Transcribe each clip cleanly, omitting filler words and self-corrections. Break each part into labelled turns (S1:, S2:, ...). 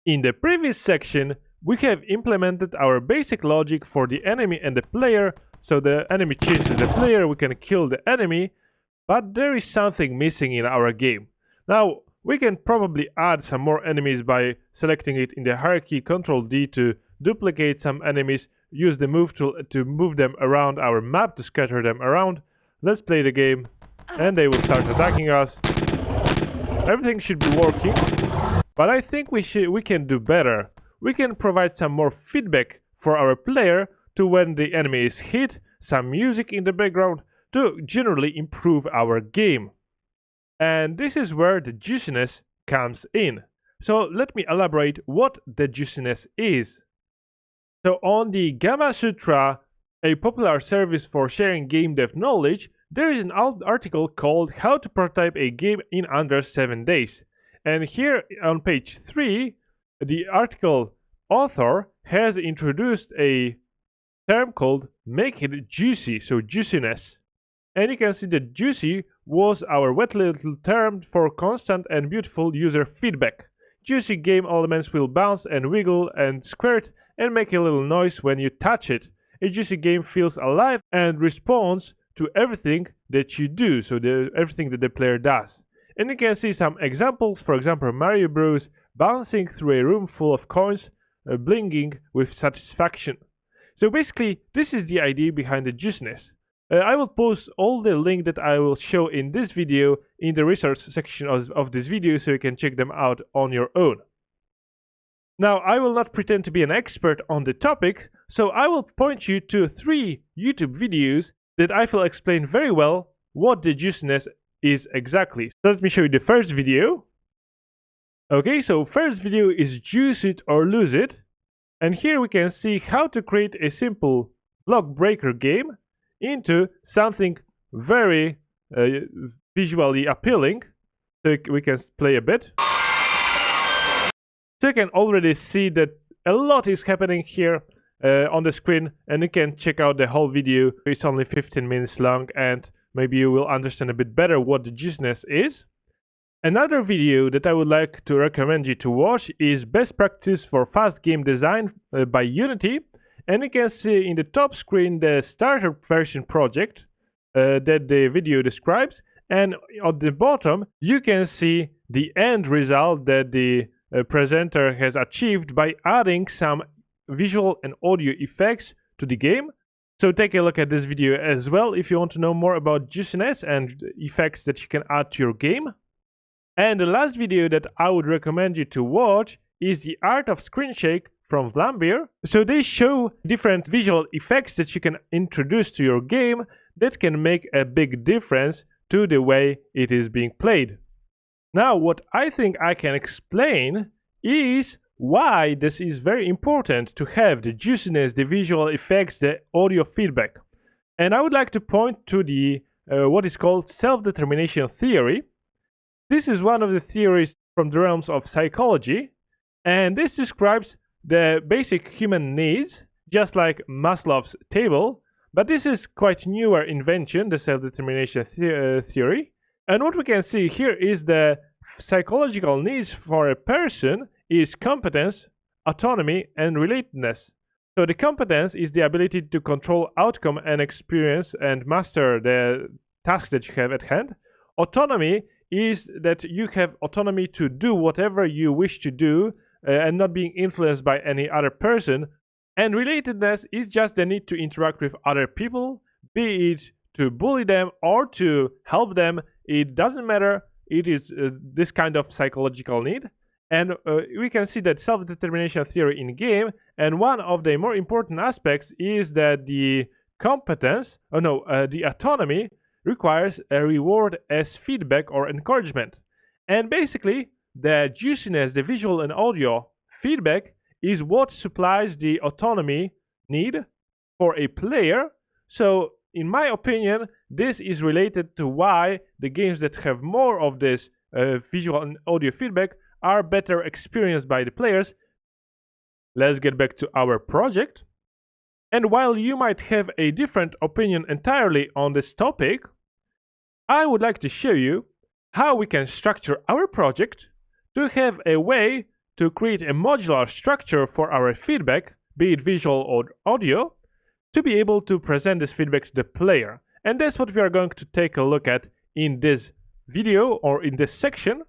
S1: In the previous section, we have implemented our basic logic for the enemy and the player, so the enemy chases the player, we can kill the enemy, but there is something missing in our game. Now, we can probably add some more enemies by selecting it in the hierarchy, Ctrl D to duplicate some enemies, use the move tool to move them around our map to scatter them around. Let's play the game, and they will start attacking us. Everything should be working, but I think we can do better. We can provide some more feedback for our player to when the enemy is hit, some music in the background to generally improve our game. And this is where the juiciness comes in. So let me elaborate what the juiciness is. So on the Gamma Sutra, a popular service for sharing game dev knowledge, there is an article called How to Prototype a Game in Under 7 Days. And here on page 3, the article author has introduced a term called make it juicy, so juiciness. And you can see that juicy was our wet little term for constant and beautiful user feedback. Juicy game elements will bounce and wiggle and squirt and make a little noise when you touch it. A juicy game feels alive and responds to everything that you do, so everything that the player does. And you can see some examples, for example Mario Bros. Bouncing through a room full of coins, blinging with satisfaction. So basically, this is the idea behind the juiciness. I will post all the links that I will show in this video in the resource section of this video, so you can check them out on your own. Now, I will not pretend to be an expert on the topic, so I will point you to 3 YouTube videos that I feel explain very well what the juiciness is exactly. So let me show you the first video. Okay, so first video is Juice It or Lose It. And here we can see how to create a simple block breaker game into something very visually appealing. So we can play a bit. So you can already see that a lot is happening here on the screen, and you can check out the whole video. It's only 15 minutes long, and maybe you will understand a bit better what the juiciness is. Another video that I would like to recommend you to watch is Best Practice for Fast Game Design by Unity. And you can see in the top screen the starter version project that the video describes. And at the bottom, you can see the end result that the presenter has achieved by adding some visual and audio effects to the game. So take a look at this video as well if you want to know more about juiciness and effects that you can add to your game. And the last video that I would recommend you to watch is the Art of Screen Shake from Vlambeer. So they show different visual effects that you can introduce to your game that can make a big difference to the way it is being played. Now, what I think I can explain is why this is very important to have the juiciness, the visual effects, the audio feedback. And I would like to point to the what is called self-determination theory. This is one of the theories from the realms of psychology, and this describes the basic human needs, just like Maslow's table, but this is quite newer invention, the self-determination theory. And what we can see here is the psychological needs for a person is competence, autonomy, and relatedness. So the competence is the ability to control outcome and experience and master the task that you have at hand. Autonomy is that you have autonomy to do whatever you wish to do and not being influenced by any other person. And relatedness is just the need to interact with other people, be it to bully them or to help them. It doesn't matter. It is this kind of psychological need. And we can see that self-determination theory in game. And one of the more important aspects is that the the autonomy requires a reward as feedback or encouragement. And basically, the juiciness, the visual and audio feedback is what supplies the autonomy need for a player. So, in my opinion, this is related to why the games that have more of this visual and audio feedback are better experienced by the players. Let's get back to our project. And while you might have a different opinion entirely on this topic, I would like to show you how we can structure our project to have a way to create a modular structure for our feedback, be it visual or audio, to be able to present this feedback to the player. And that's what we are going to take a look at in this video or in this section.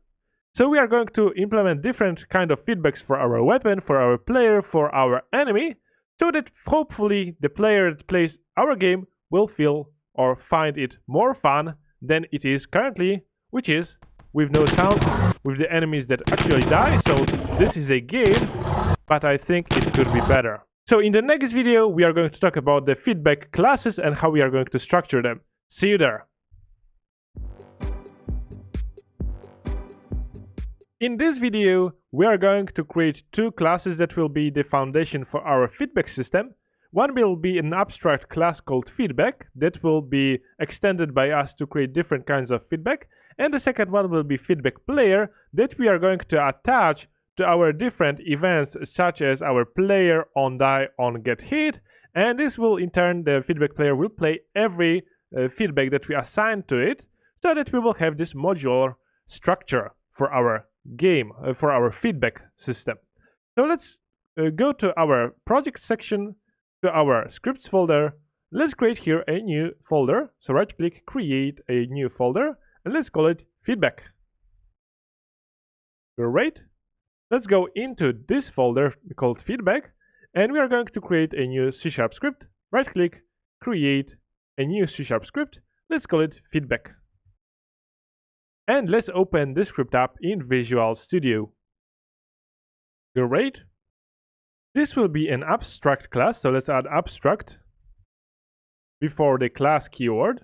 S1: So we are going to implement different kind of feedbacks for our weapon, for our player, for our enemy, so that hopefully the player that plays our game will feel or find it more fun than it is currently, which is with no sounds, with the enemies that actually die. So this is a game, but I think it could be better. So in the next video, we are going to talk about the feedback classes and how we are going to structure them. See you there. In this video, we are going to create two classes that will be the foundation for our feedback system. One will be an abstract class called feedback that will be extended by us to create different kinds of feedback. And the second one will be feedback player that we are going to attach to our different events, such as our player on die on get hit. And this will in turn, the feedback player will play every feedback that we assign to it, so that we will have this modular structure for our game, for our feedback system. So let's go to our project section, to our scripts folder. Let's create here a new folder. So right click, create a new folder, and let's call it feedback. Great. Let's go into this folder called feedback, and we are going to create a new C# script. Right click, create a new C# script. Let's call it feedback. And let's open this script up in Visual Studio. Great. This will be an abstract class, so let's add abstract before the class keyword.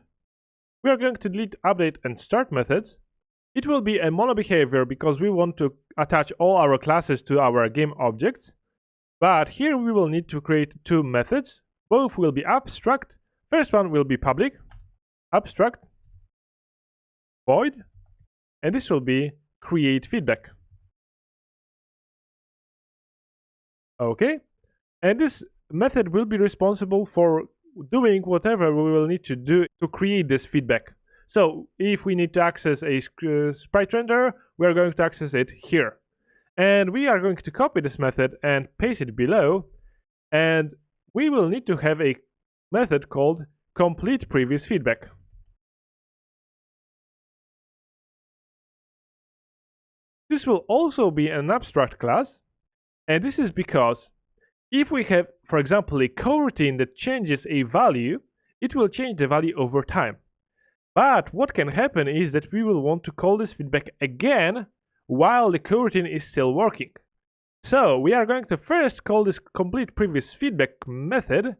S1: We are going to delete update and start methods. It will be a mono behavior because we want to attach all our classes to our game objects. But here we will need to create two methods. Both will be abstract. First one will be public, abstract, void, and this will be create feedback. Okay, and this method will be responsible for doing whatever we will need to do to create this feedback. So if we need to access a sprite renderer, we are going to access it here. And we are going to copy this method and paste it below. And we will need to have a method called complete previous feedback. This will also be an abstract class, and this is because if we have, for example, a coroutine that changes a value, it will change the value over time. But what can happen is that we will want to call this feedback again while the coroutine is still working. So we are going to first call this complete previous feedback method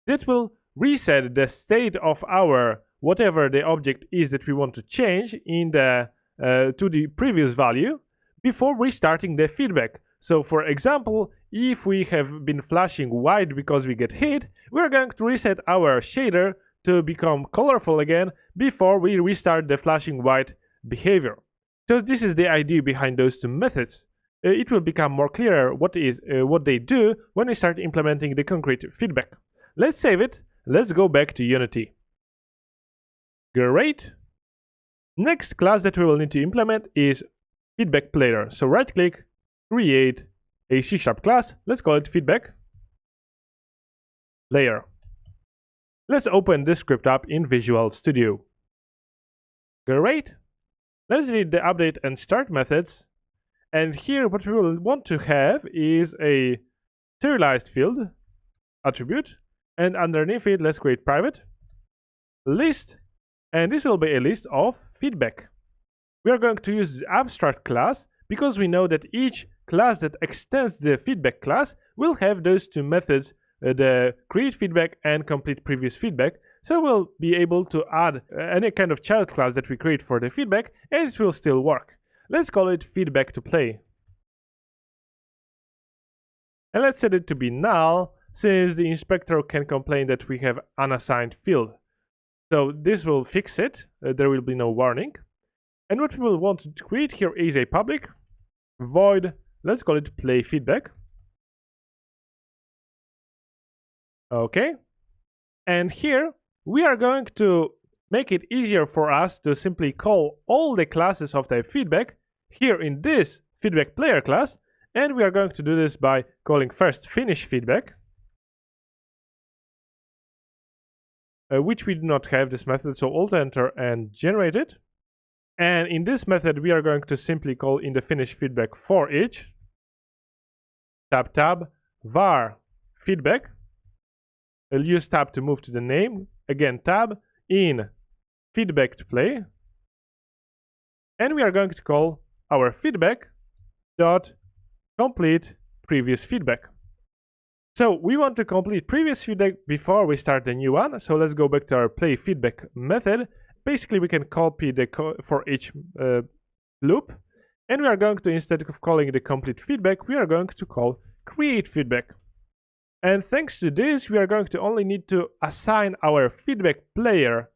S1: that will reset the state of our whatever the object is that we want to change in the to the previous value before restarting the feedback. So for example, if we have been flashing white because we get hit, we're going to reset our shader to become colorful again before we restart the flashing white behavior. So this is the idea behind those two methods. It will become more clear what they do when we start implementing the concrete feedback. Let's save it. Let's go back to Unity. Great. Next class that we will need to implement is feedback player. So right click, create a C# class. Let's call it feedback player. Let's open this script up in Visual Studio. Great. Let's delete the update and start methods. And here what we will want to have is a serialized field attribute. And underneath it, let's create private list. And this will be a list of feedback. We are going to use the abstract class because we know that each class that extends the feedback class will have those two methods, the create feedback and complete previous feedback. So we'll be able to add any kind of child class that we create for the feedback, and it will still work. Let's call it feedback to play. And let's set it to be null, since the inspector can complain that we have unassigned field. So this will fix it. There will be no warning. And what we will want to create here is a public void. Let's call it play feedback. Okay. And here we are going to make it easier for us to simply call all the classes of type feedback here in this feedback player class. And we are going to do this by calling first finish feedback, which we do not have this method, so Alt-Enter and generate it. And in this method, we are going to simply call in the finish feedback for each, tab var feedback. I'll use tab to move to the name, again tab in feedback to play, and we are going to call our feedback dot complete previous feedback. So we want to complete previous feedback before we start the new one. So let's go back to our play feedback method. Basically, we can copy the for each loop, and we are going to, instead of calling the complete feedback, we are going to call create feedback. And thanks to this, we are going to only need to assign our feedback player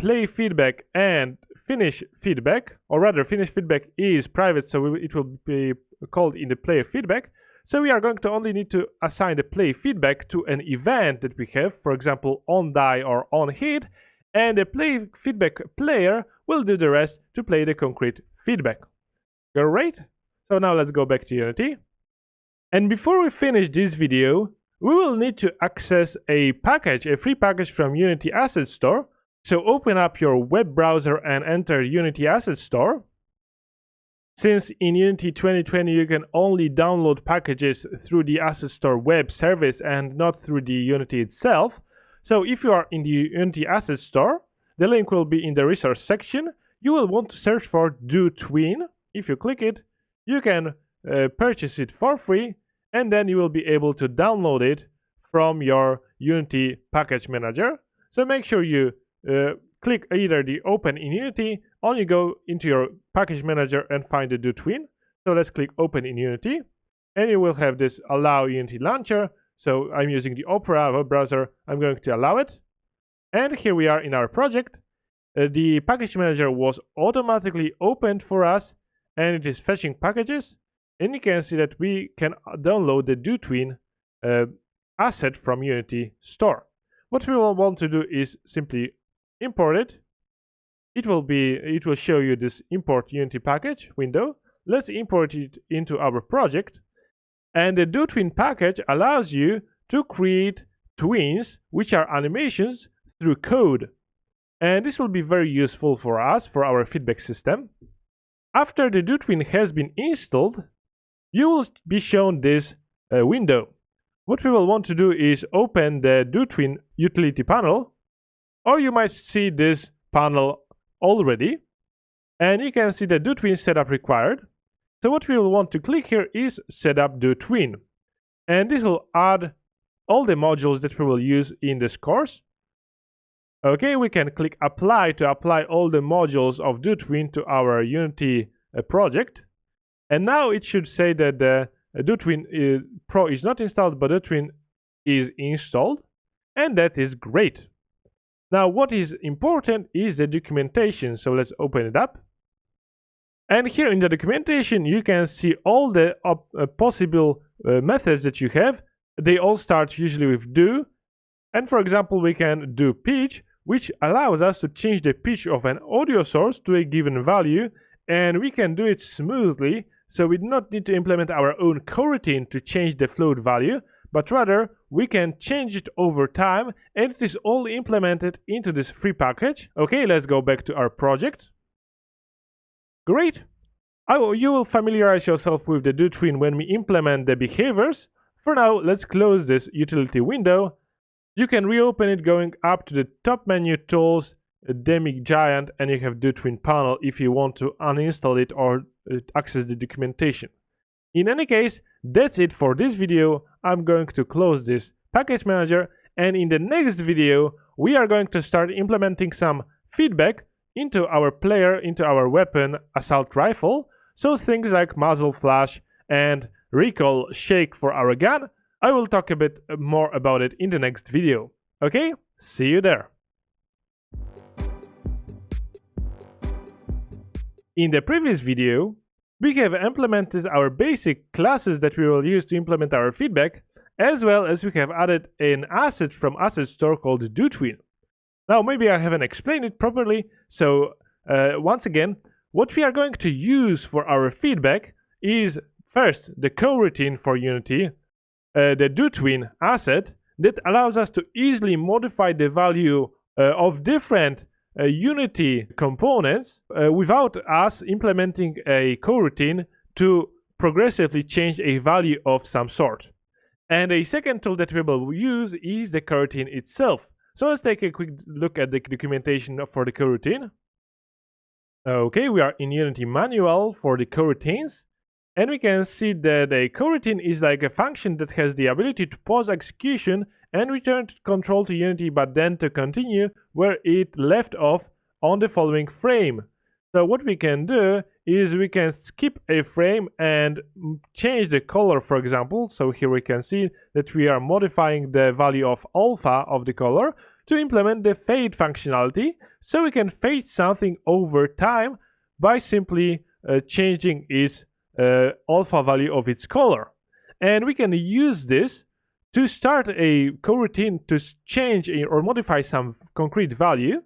S1: play feedback and finish feedback, or rather finish feedback is private, so it will be called in the player feedback. So we are going to only need to assign the play feedback to an event that we have, for example on die or on hit, and the play feedback player will do the rest to play the concrete feedback. Great. So now let's go back to Unity. And before we finish this video, we will need to access a package, a free package from Unity Asset Store. So open up your web browser and enter Unity Asset Store. Since in Unity 2020 you can only download packages through the Asset Store web service and not through the Unity itself. So if you are in the Unity Asset Store, the link will be in the resource section. You will want to search for Do Tween. If you click it, you can purchase it for free, and then you will be able to download it from your Unity package manager. So make sure you click either the Open in Unity, or you go into your package manager and find the Do Tween. So let's click Open in Unity, and you will have this Allow Unity Launcher. So I'm using the Opera web browser. I'm going to allow it. And here we are in our project. The package manager was automatically opened for us, and it is fetching packages. And you can see that we can download the Do Tween asset from Unity Store. What we will want to do is simply import it. It will show you this import Unity package window. Let's import it into our project. And the Do Tween package allows you to create tweens, which are animations, through code. And this will be very useful for us, for our feedback system. After the Do Tween has been installed, you will be shown this window. What we will want to do is open the Do Tween utility panel, or you might see this panel already, and you can see the Do Tween setup required. So what we will want to click here is Setup Do Tween, and this will add all the modules that we will use in this course. Okay, we can click Apply to apply all the modules of Do Tween to our Unity project. And now it should say that the Do Tween Pro is not installed, but Do Tween is installed, and that is great. Now what is important is the documentation, so let's open it up. And here in the documentation you can see all the possible methods that you have. They all start usually with do, and for example we can do pitch, which allows us to change the pitch of an audio source to a given value, and we can do it smoothly. So we do not need to implement our own coroutine to change the float value, but rather we can change it over time, and it is all implemented into this free package. Okay, let's go back to our project. Great. You will familiarize yourself with the Do Tween when we implement the behaviors. For now, let's close this utility window. You can reopen it going up to the top menu, Tools, Demic Giant, and you have Do Tween panel if you want to uninstall it or access the documentation. In any case, that's it for this video. I'm going to close this package manager, and in the next video we are going to start implementing some feedback into our player, into our weapon assault rifle. So things like muzzle flash and recoil shake for our gun. I will talk a bit more about it in the next video. Okay, see you there. In the previous video, we have implemented our basic classes that we will use to implement our feedback, as well as we have added an asset from Asset Store called Do Tween. Now, maybe I haven't explained it properly, so once again, what we are going to use for our feedback is first the coroutine for Unity, the DoTween asset that allows us to easily modify the value of different Unity components without us implementing a coroutine to progressively change a value of some sort. And a second tool that we will use is the coroutine itself. So let's take a quick look at the documentation for the coroutine. Okay, we are in Unity manual for the coroutines, and we can see that a coroutine is like a function that has the ability to pause execution and return control to Unity, but then to continue where it left off on the following frame. So what we can do is we can skip a frame and change the color, for example. So here we can see that we are modifying the value of alpha of the color to implement the fade functionality, so we can fade something over time by simply changing its alpha value of its color. And we can use this to start a coroutine to change or modify some concrete value.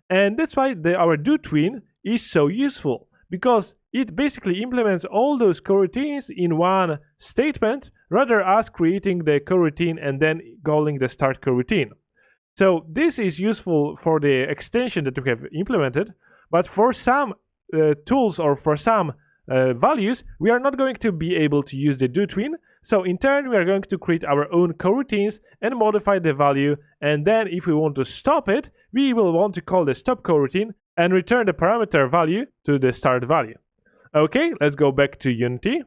S1: And that's why our DoTween is so useful, because it basically implements all those coroutines in one statement rather us creating the coroutine and then calling the start coroutine. So this is useful for the extension that we have implemented, but for some tools or for some values, we are not going to be able to use the DoTween. So in turn, we are going to create our own coroutines and modify the value. And then if we want to stop it, we will want to call the stop coroutine and return the parameter value to the start value. Okay, let's go back to Unity.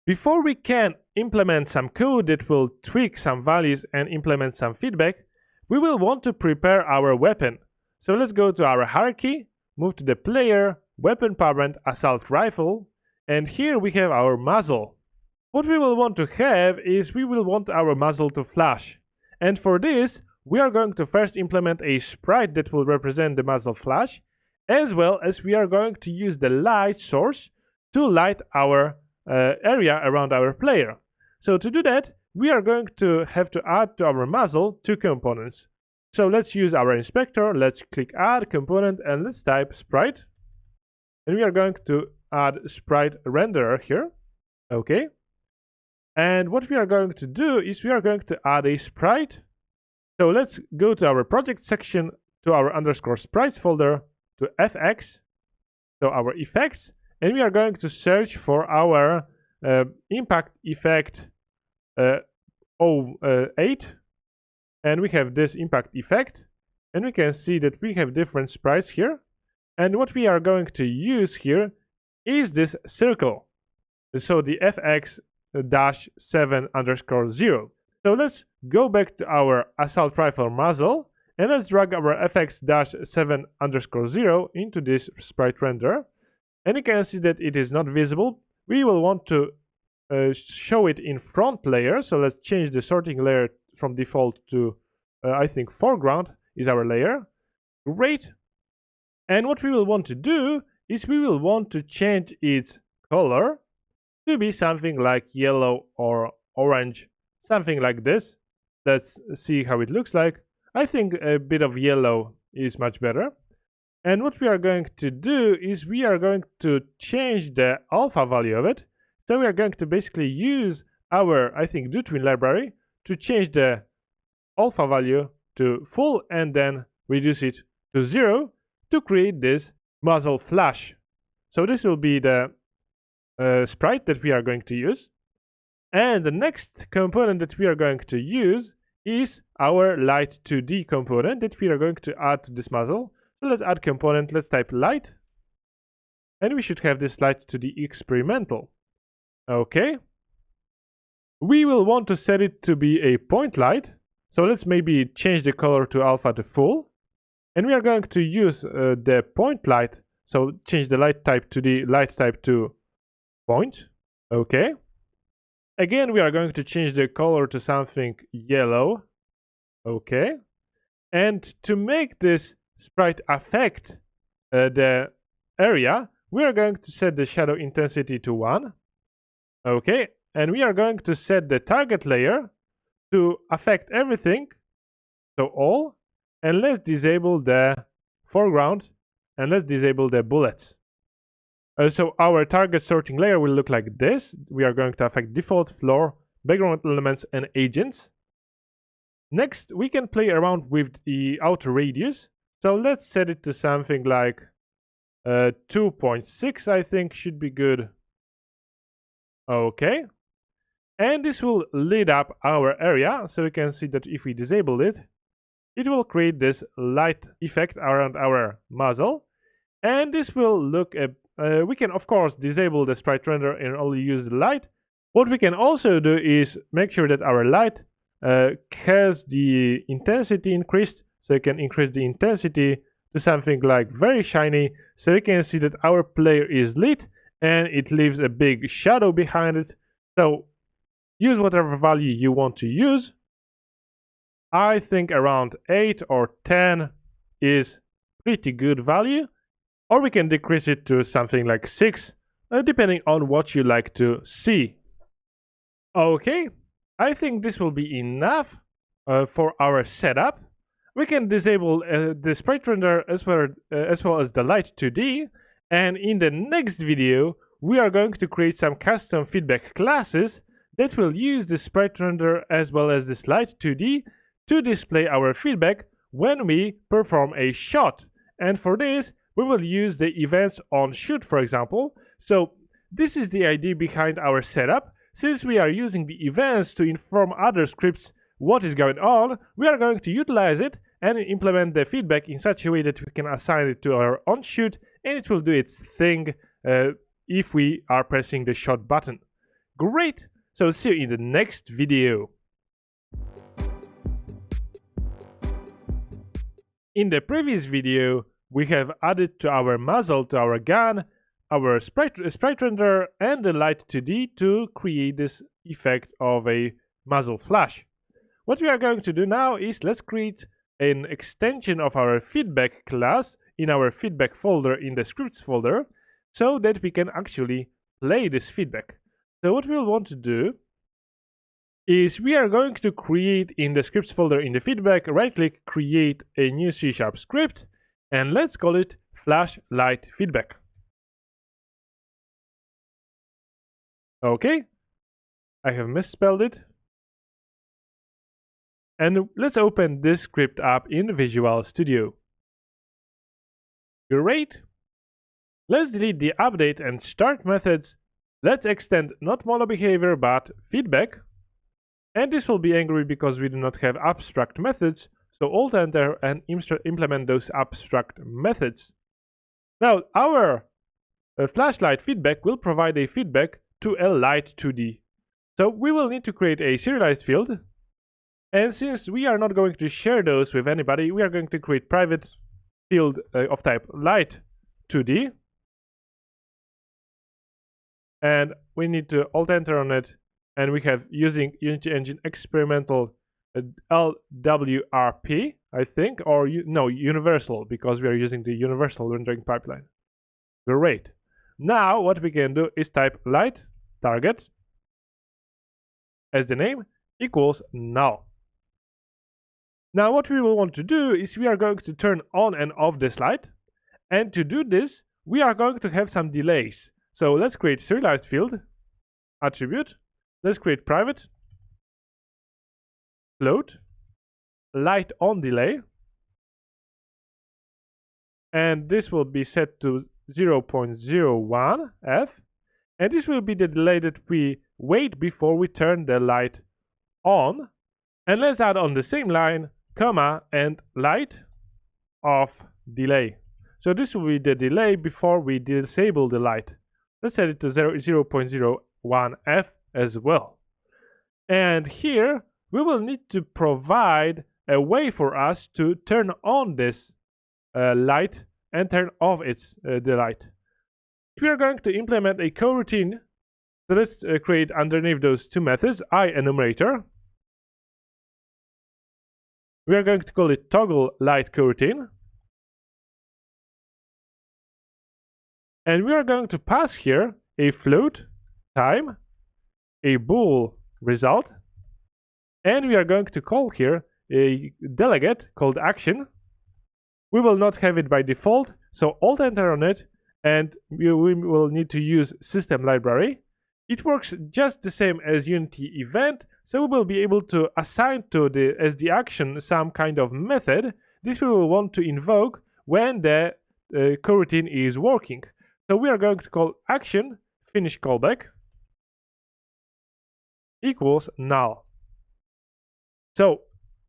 S1: Before we can implement some code that will tweak some values and implement some feedback, we will want to prepare our weapon. So let's go to our hierarchy, move to the player, weapon parent, assault rifle, and here we have our muzzle. What we will want to have is we will want our muzzle to flash. And for this, we are going to first implement a sprite that will represent the muzzle flash, as well as we are going to use the light source to light our area around our player. So to do that, we are going to have to add to our muzzle two components. So let's use our inspector, let's click add component and let's type sprite. And we are going to add sprite renderer here. Okay. And what we are going to do is we are going to add a sprite. So let's go to our project section, to our _sprites folder, to FX, so our effects, and we are going to search for our impact effect 08, and we have this impact effect, and we can see that we have different sprites here. And what we are going to use here is this circle, so the fx-7_0. So let's go back to our assault rifle muzzle and let's drag our fx-7_0 into this sprite render. And you can see that it is not visible. We will want to show it in front layer. So let's change the sorting layer from default to, I think, foreground is our layer. Great. And what we will want to do is we will want to change its color to be something like yellow or orange, something like this. Let's see how it looks like. I think a bit of yellow is much better. And what we are going to do is we are going to change the alpha value of it. So we are going to basically use our, I think, DoTween library to change the alpha value to full and then reduce it to 0 to create this muzzle flash. So this will be the sprite that we are going to use. And the next component that we are going to use is our light 2D component that we are going to add to this muzzle. So let's add component, let's type light, and we should have this light 2D experimental. Okay. We will want to set it to be a point light. So let's maybe change the color to alpha to full. And we are going to use the point light. So change the light type to the light type to point. Okay. Again, we are going to change the color to something yellow. Okay. And to make this sprite affect the area, we are going to set the shadow intensity to 1. Okay. And we are going to set the target layer to affect everything. So all. And let's disable the foreground and let's disable the bullets. So our target sorting layer will look like this. We are going to affect default, floor, background elements, and agents. Next, we can play around with the outer radius. So let's set it to something like 2.6, I think should be good. Okay. And this will lit up our area. So you can see that if we disable it, it will create this light effect around our muzzle. And this will look at, we can of course disable the sprite render and only use the light. What we can also do is make sure that our light has the intensity increased. So you can increase the intensity to something like very shiny. So you can see that our player is lit and it leaves a big shadow behind it. So use whatever value you want to use. I think around 8 or 10 is pretty good value. Or we can decrease it to something like 6, depending on what you like to see. Okay, I think this will be enough for our setup. We can disable the sprite render as well as the light 2D. And in the next video, we are going to create some custom feedback classes that will use the sprite render as well as this light 2D to display our feedback when we perform a shot. And for this, we will use the events on shoot, for example. So this is the idea behind our setup. Since we are using the events to inform other scripts what is going on, we are going to utilize it and implement the feedback in such a way that we can assign it to our on shoot, and it will do its thing if we are pressing the shot button. Great! So see you in the next video. In the previous video, we have added to our muzzle, to our gun, our sprite render and the light 2D to create this effect of a muzzle flash. What we are going to do now is let's create an extension of our feedback class in our feedback folder in the scripts folder so that we can actually play this feedback. So what we'll want to do is we are going to create in the scripts folder in the feedback, right click, create a new C# script, and let's call it flash light feedback. Okay, I have misspelled it. And let's open this script up in Visual Studio. Great. Let's delete the update and start methods. Let's extend not mono behavior but feedback. And this will be angry because we do not have abstract methods. So Alt Enter and implement those abstract methods. Now our flashlight feedback will provide a feedback to a light 2D. So we will need to create a serialized field. And since we are not going to share those with anybody, we are going to create private field of type light 2D. And we need to Alt Enter on it. And we have using Unity Engine experimental LWRP, I think, or no, universal, because we are using the universal rendering pipeline. Great. Now what we can do is type light target as the name equals null. Now what we will want to do is we are going to turn on and off this light, and to do this we are going to have some delays. So let's create serialized field attribute. Let's create private float light on delay, and this will be set to 0.01 f, and this will be the delay that we wait before we turn the light on. And let's add on the same line comma and light off delay. So this will be the delay before we disable the light. Let's set it to 0.01 f as well. And here we will need to provide a way for us to turn on this light and turn off the light. We are going to implement a coroutine. So let's create underneath those two methods iEnumerator. We are going to call it toggle light coroutine. And we are going to pass here a float time, a bool result, and we are going to call here a delegate called action. We will not have it by default, so Alt Enter on it, and we will need to use system library. It works just the same as Unity event, so we will be able to assign to as the action some kind of method. This we will want to invoke when the coroutine is working. So we are going to call action finish callback equals null. So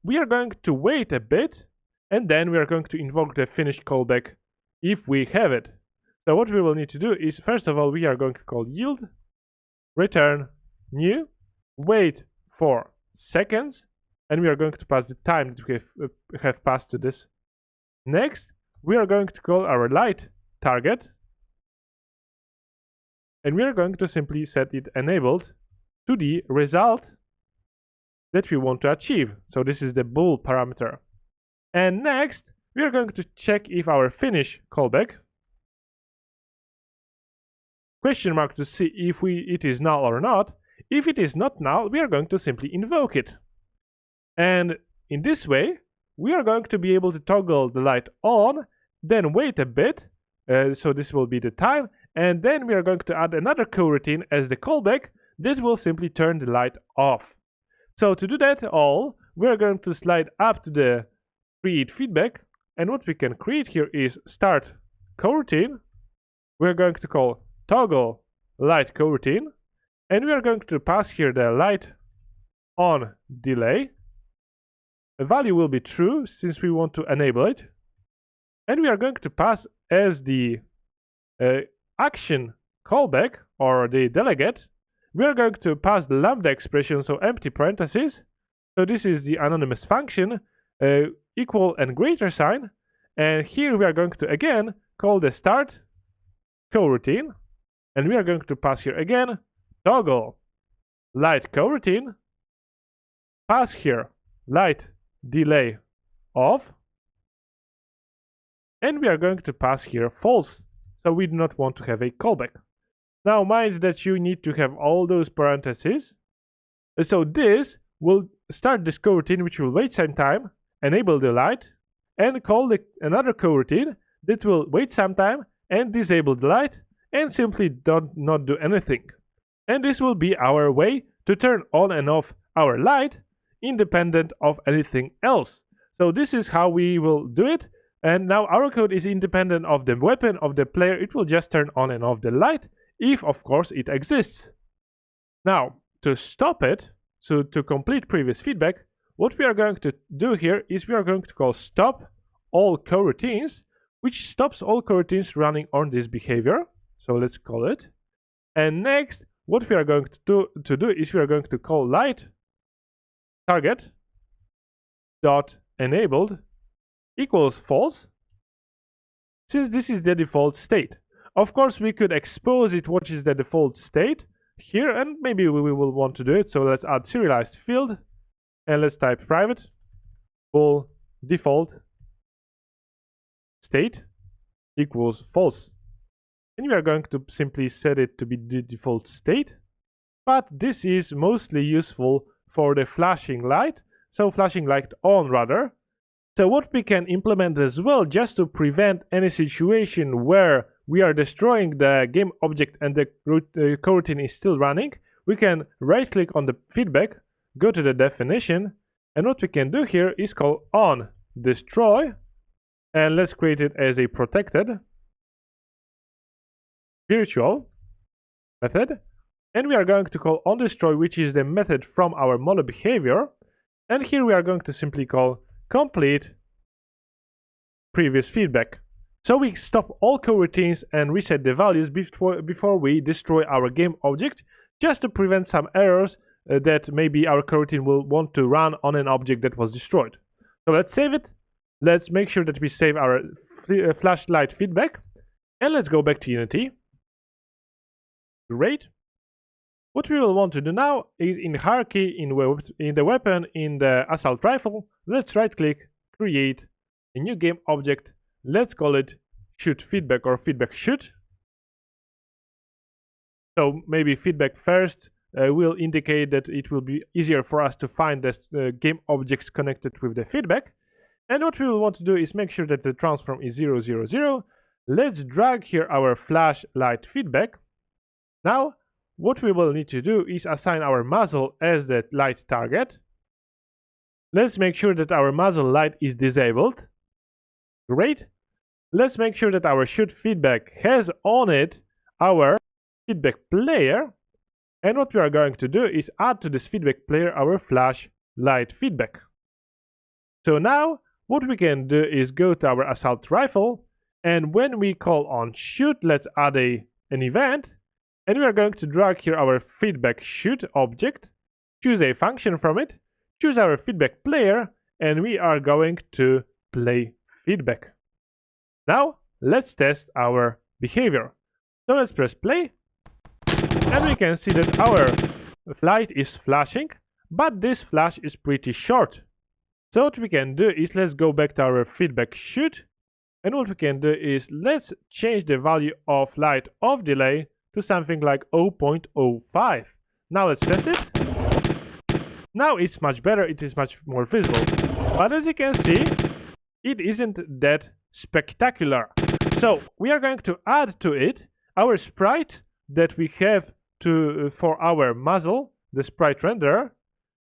S1: we are going to wait a bit, and then we are going to invoke the finish callback if we have it. So what we will need to do is, first of all, we are going to call yield return new, wait for seconds, and we are going to pass the time that we have passed to this. Next, we are going to call our light target, and we are going to simply set it enabled to the result that we want to achieve. So this is the bool parameter. And next, we are going to check if our finish callback question mark to see if it is null or not. If it is not null, we are going to simply invoke it. And in this way, we are going to be able to toggle the light on, then wait a bit, so this will be the time, and then we are going to add another coroutine as the callback that will simply turn the light off. So to do that all, we are going to slide up to the create feedback, and what we can create here is start coroutine. We are going to call toggle light coroutine, and we are going to pass here the light on delay. The value will be true since we want to enable it, and we are going to pass as the action callback or the delegate. We are going to pass the lambda expression, so empty parentheses. So this is the anonymous function, equal and greater sign, and here we are going to again call the start coroutine, and we are going to pass here again toggle light coroutine, pass here light delay off, and we are going to pass here false, so we do not want to have a callback. Now mind that you need to have all those parentheses, so this will start this coroutine which will wait some time, enable the light, and call another coroutine that will wait some time and disable the light, and simply not do anything. And this will be our way to turn on and off our light independent of anything else. So this is how we will do it, and now our code is independent of the weapon of the player. It will just turn on and off the light if of course it exists. Now to stop it, so to complete previous feedback, what we are going to do here is we are going to call stop all coroutines, which stops all coroutines running on this behavior. So let's call it. And next, what we are going to do is we are going to call light target dot enabled equals false, since this is the default state. Of course, we could expose it what is the default state here, and maybe we will want to do it. So let's add serialized field, and let's type private bool default state equals false. And we are going to simply set it to be the default state, but this is mostly useful for the flashing light, so flashing light on rather. So what we can implement as well, just to prevent any situation where we are destroying the game object and the coroutine is still running, we can right click on the feedback, go to the definition, and what we can do here is call on destroy, and let's create it as a protected virtual method, and we are going to call onDestroy, which is the method from our mono behavior, and here we are going to simply call complete previous feedback. So we stop all coroutines and reset the values before we destroy our game object, just to prevent some errors that maybe our coroutine will want to run on an object that was destroyed. So let's save it. Let's make sure that we save our flashlight feedback, and let's go back to Unity. Great. What we will want to do now is in hierarchy, in the weapon, in the assault rifle, let's right click, create a new game object. Let's call it shoot feedback or feedback shoot. So maybe feedback first will indicate that it will be easier for us to find the game objects connected with the feedback. And what we will want to do is make sure that the transform is 0, 0, 0. let's drag here our flash light feedback. Now, what we will need to do is assign our muzzle as the light target. Let's make sure that our muzzle light is disabled. Great. Let's make sure that our shoot feedback has on it our feedback player. And what we are going to do is add to this feedback player our flash light feedback. So now what we can do is go to our assault rifle, and when we call on shoot, let's add an event, and we are going to drag here our feedback shoot object, choose a function from it, choose our feedback player, and we are going to play feedback. Now let's test our behavior. So let's press play, and we can see that our light is flashing, but this flash is pretty short. So what we can do is let's go back to our feedback shoot, and what we can do is let's change the value of light of delay to something like 0.05. Now let's test it. Now it's much better, it is much more visible. But as you can see, it isn't that spectacular. So we are going to add to it our sprite that we have for our muzzle, the sprite renderer.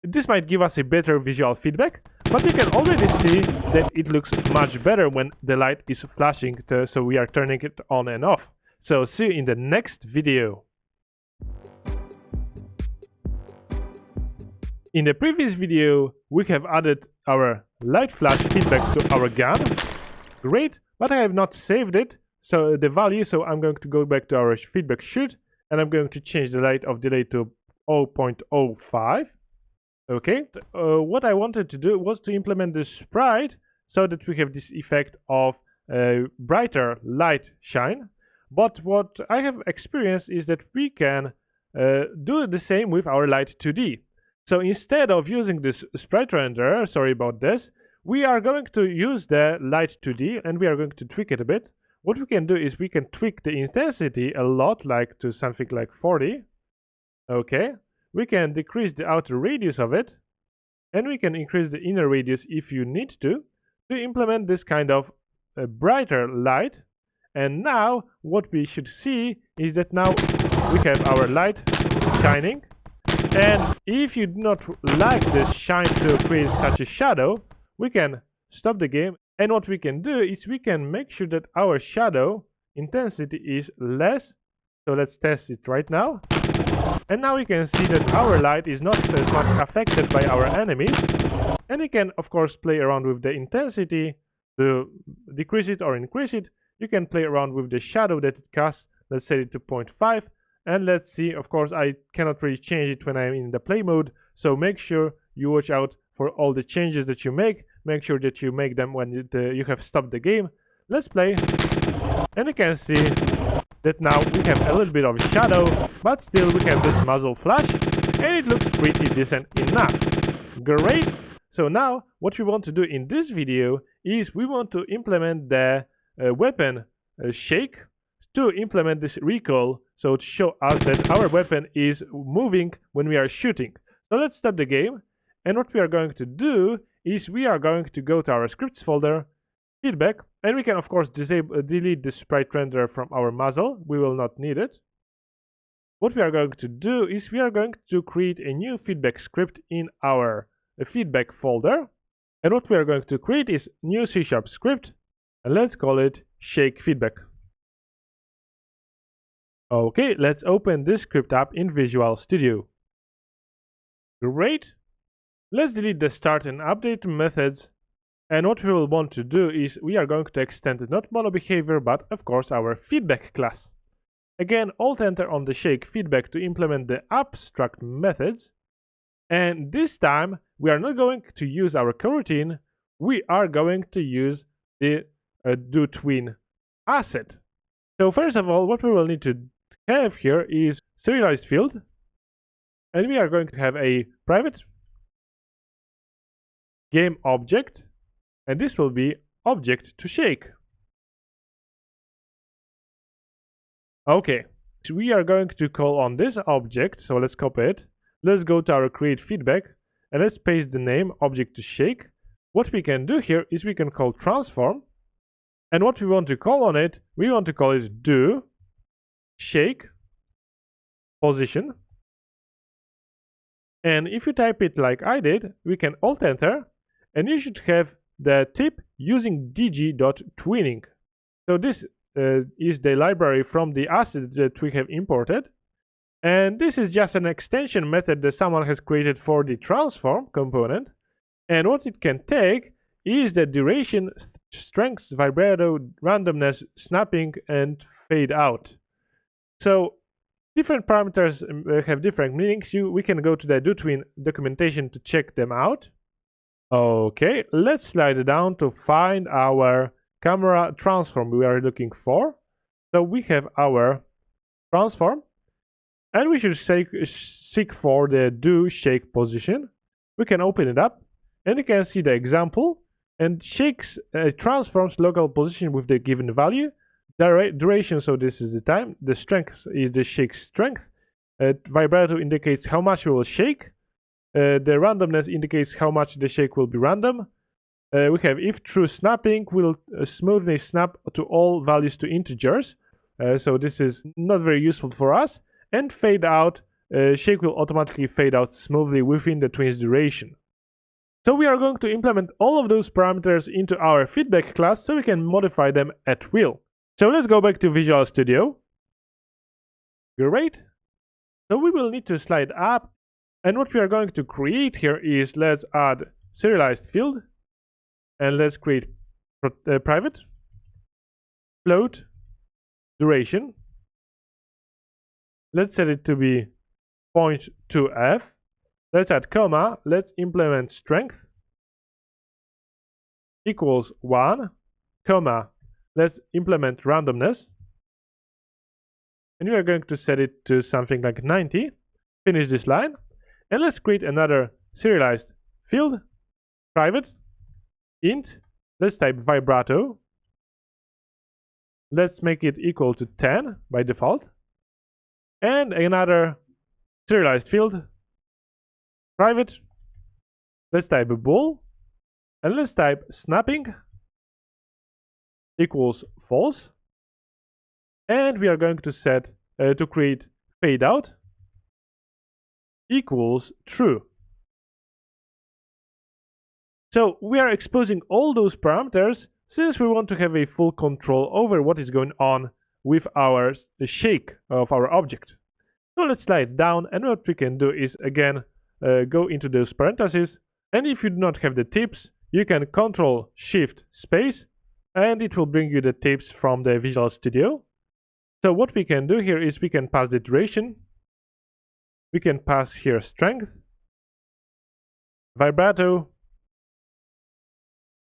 S1: This might give us a better visual feedback, but you can already see that it looks much better when the light is flashing, so we are turning it on and off. So see you in the next video. In the previous video, we have added our light flash feedback to our gun. Great, but I have not saved it, so the value, so I'm going to go back to our feedback shoot, and I'm going to change the light of delay to 0.05. Okay, what I wanted to do was to implement the sprite so that we have this effect of brighter light shine. But what I have experienced is that we can do the same with our light 2D. So instead of using this sprite renderer, sorry about this, we are going to use the light 2D and we are going to tweak it a bit. What we can do is we can tweak the intensity a lot, like to something like 40. Okay. We can decrease the outer radius of it, and we can increase the inner radius if you need to implement this kind of brighter light. And now what we should see is that now we have our light shining, and if you do not like this shine to create such a shadow, we can stop the game, and what we can do is we can make sure that our shadow intensity is less. So let's test it right now. And now we can see that our light is not as much affected by our enemies. And we can, of course, play around with the intensity to decrease it or increase it. You can play around with the shadow that it casts. Let's set it to 0.5. And let's see, of course, I cannot really change it when I'm in the play mode. So make sure you watch out for all the changes that you make. Make sure that you make them when you have stopped the game. Let's play. And we can see that now we have a little bit of shadow, but still we have this muzzle flash, and it looks pretty decent enough. Great! So now what we want to do in this video is we want to implement the weapon shake to implement this recoil, so to show us that our weapon is moving when we are shooting. So let's stop the game, and what we are going to do is we are going to go to our scripts folder, feedback, and we can of course delete the sprite renderer from our muzzle. We will not need it. What we are going to do is we are going to create a new feedback script in our feedback folder, and what we are going to create is new C# script, and let's call it shake feedback. Okay, let's open this script up in Visual Studio. Great. Let's delete the start and update methods. And what we will want to do is we are going to extend not mono behavior, but of course our feedback class. Again, Alt-Enter on the shake feedback to implement the abstract methods. And this time we are not going to use our coroutine. We are going to use the doTween asset. So first of all, what we will need to have here is serialized field, and we are going to have a private game object, and this will be object to shake. Okay, so we are going to call on this object, so let's copy it. Let's go to our create feedback, and let's paste the name object to shake. What we can do here is we can call transform, And what we want to call on it, we want to call it do shake position. And if you type it like I did, we can Alt Enter, and you should have the tip using dg.twinning. So this is the library from the asset that we have imported. And this is just an extension method that someone has created for the transform component. And what it can take is the duration, strength, vibrato, randomness, snapping, and fade out. So different parameters have different meanings. We can go to the DoTwin documentation to check them out. Okay, let's slide it down to find our camera transform we are looking for. So we have our transform, and we should seek for the do shake position. We can open it up, and you can see the example, and shakes transforms local position with the given value. Duration, so this is the time. The strength is the shake strength. Vibrato indicates how much we will shake. The randomness indicates how much the shake will be random. We have if true snapping will smoothly snap to all values to integers. So this is not very useful for us. And fade out, shake will automatically fade out smoothly within the twin's duration. So we are going to implement all of those parameters into our feedback class so we can modify them at will. So let's go back to Visual Studio. Great. So we will need to slide up, and what we are going to create here is, let's add serialized field, and let's create private float duration. Let's set it to be 0.2f. Let's add comma. Let's implement strength equals 1, comma. Let's implement randomness. And we are going to set it to something like 90. Finish this line. And let's create another serialized field, private, int. Let's type vibrato. Let's make it equal to 10 by default. And another serialized field, private. Let's type a bool. And let's type snapping equals false, and we are going to set to create fade out equals true. So we are exposing all those parameters since we want to have a full control over what is going on with our shake of our object. So let's slide down, and what we can do is again go into those parentheses, and if you do not have the tips, you can Control Shift Space, and it will bring you the tips from the Visual Studio. So what we can do here is we can pass the duration, we can pass here strength, vibrato,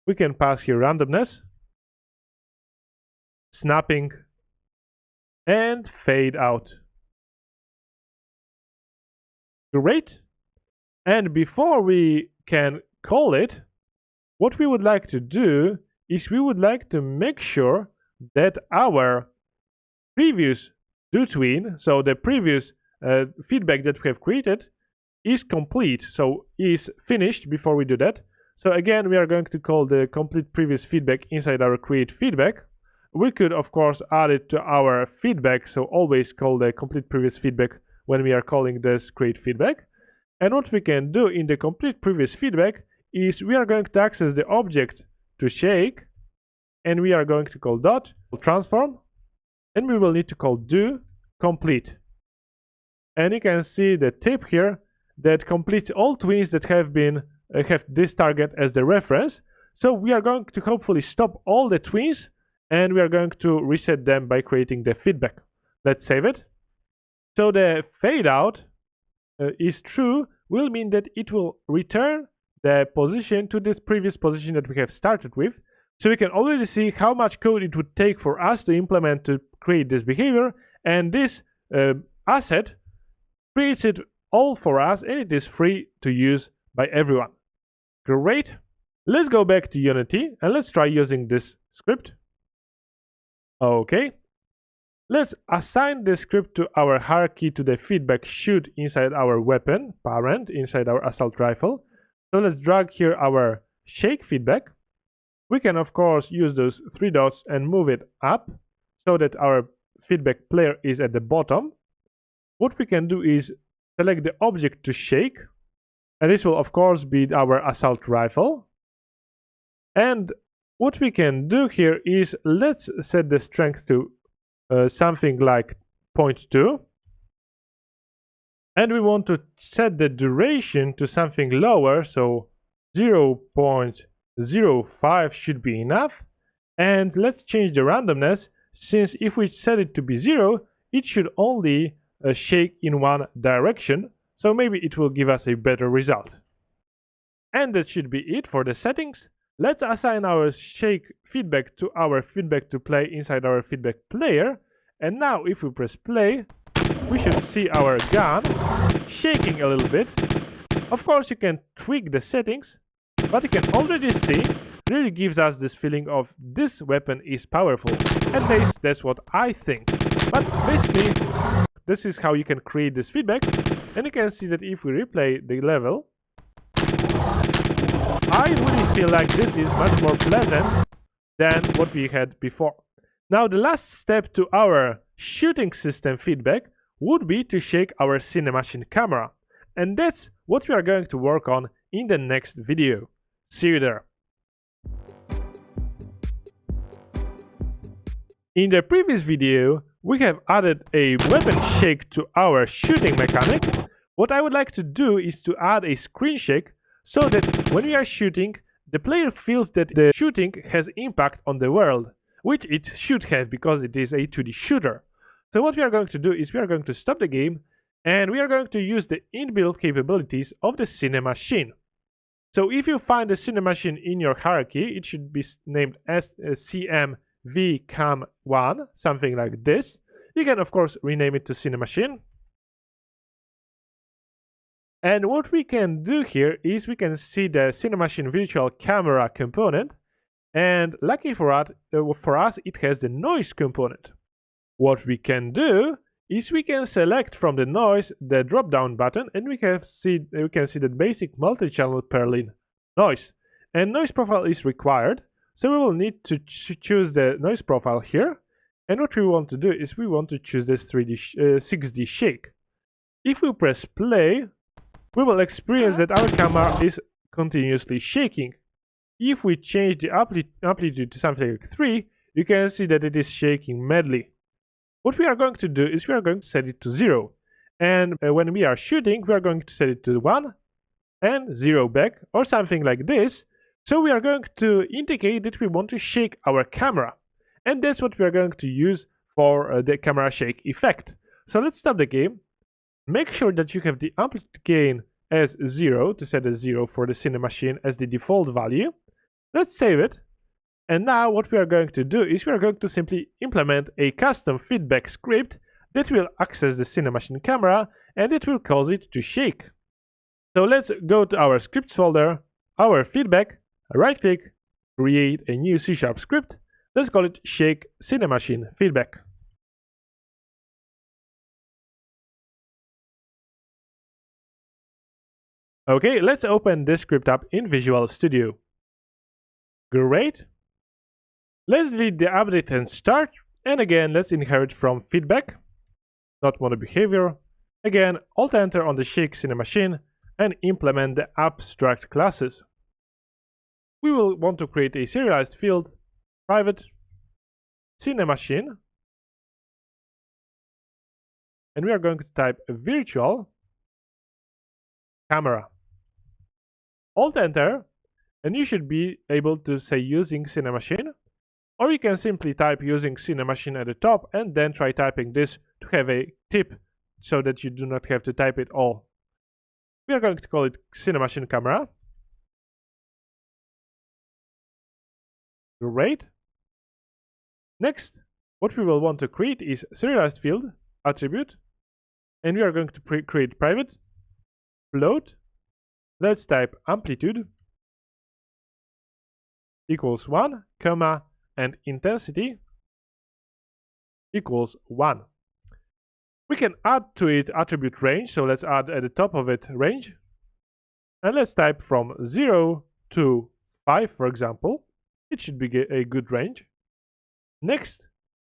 S1: we can pass here randomness, snapping, and fade out. Great. And before we can call it, what we would like to do is we would like to make sure that our previous DoTwin, so the previous feedback that we have created, is complete, so is finished before we do that. So again, we are going to call the complete previous feedback inside our create feedback. We could, of course, add it to our feedback, so always call the complete previous feedback when we are calling this create feedback. And what we can do in the complete previous feedback is we are going to access the object to shake, and we are going to call dot transform, and we will need to call do complete. And you can see the tip here that completes all twins that have been have this target as the reference. So we are going to hopefully stop all the twins, and we are going to reset them by creating the feedback. Let's save it. So the fade out is true will mean that it will return the position to this previous position that we have started with. So we can already see how much code it would take for us to implement to create this behavior, and this asset creates it all for us, and it is free to use by everyone. Great. Let's go back to Unity and let's try using this script. Okay. Let's assign the script to our hierarchy to the feedback shoot inside our weapon parent inside our assault rifle. So let's drag here our shake feedback, We can of course use those three dots and move it up so that our feedback player is at the bottom. What we can do is select the object to shake, and this will of course be our assault rifle. And what we can do here is let's set the strength to something like 0.2, and we want to set the duration to something lower, so 0.05 should be enough. And let's change the randomness, since if we set it to be 0, it should only shake in one direction, so maybe it will give us a better result. And that should be it for the settings. Let's assign our shake feedback to our feedback to play inside our feedback player. And now if we press play, we should see our gun shaking a little bit. Of course you can tweak the settings, but you can already see it really gives us this feeling of this weapon is powerful. At least that's what I think. But basically, this is how you can create this feedback. And you can see that if we replay the level, I really feel like this is much more pleasant than what we had before. Now the last step to our shooting system feedback would be to shake our cinemachine camera. And that's what we are going to work on in the next video. See you there. In the previous video, we have added a weapon shake to our shooting mechanic. What I would like to do is to add a screen shake so that when we are shooting, the player feels that the shooting has impact on the world, which it should have because it is a 2D shooter. So what we are going to do is we are going to stop the game and we are going to use the inbuilt capabilities of the cinemachine. So if you find the cinemachine in your hierarchy, it should be named as CMVCAM1, something like this. You can of course rename it to cinemachine. And what we can do here is we can see the cinemachine virtual camera component, and lucky for us, it has the noise component. What we can do is we can select from the noise the drop down button, and we can see the basic multi-channel Perlin noise, and noise profile is required, so we will need to choose the noise profile here. And what we want to do is we want to choose this 6D shake. If we press play, we will experience that our camera is continuously shaking. If we change the amplitude to something like 3, you can see that it is shaking madly. What we are going to do is we are going to set it to 0. And when we are shooting, we are going to set it to 1 and 0 back, or something like this. So we are going to indicate that we want to shake our camera. And that's what we are going to use for the camera shake effect. So let's stop the game. Make sure that you have the amplitude gain as 0 to set as 0 for the cinemachine as the default value. Let's save it. And now what we are going to do is we are going to simply implement a custom feedback script that will access the cinemachine camera and it will cause it to shake. So let's go to our scripts folder, our feedback, right click, create a new C# script. Let's call it shake cinemachine feedback. Okay, let's open this script up in Visual Studio. Great. Let's delete the update and start. And again, let's inherit from feedback, not mono behavior. Again, Alt-Enter on the shake cinemachine and implement the abstract classes. We will want to create a serialized field, private cinemachine. And we are going to type virtual camera. Alt-Enter, and you should be able to say using cinemachine, or you can simply type using cinemachine at the top and then try typing this to have a tip so that you do not have to type it all. We are going to call it cinemachine camera. Great. Next, what we will want to create is serialized field attribute, and we are going to create private float. Let's type amplitude equals 1, comma, and intensity equals 1. We can add to it attribute range, so let's add at the top of it range. And let's type from 0 to 5, for example. It should be a good range. Next,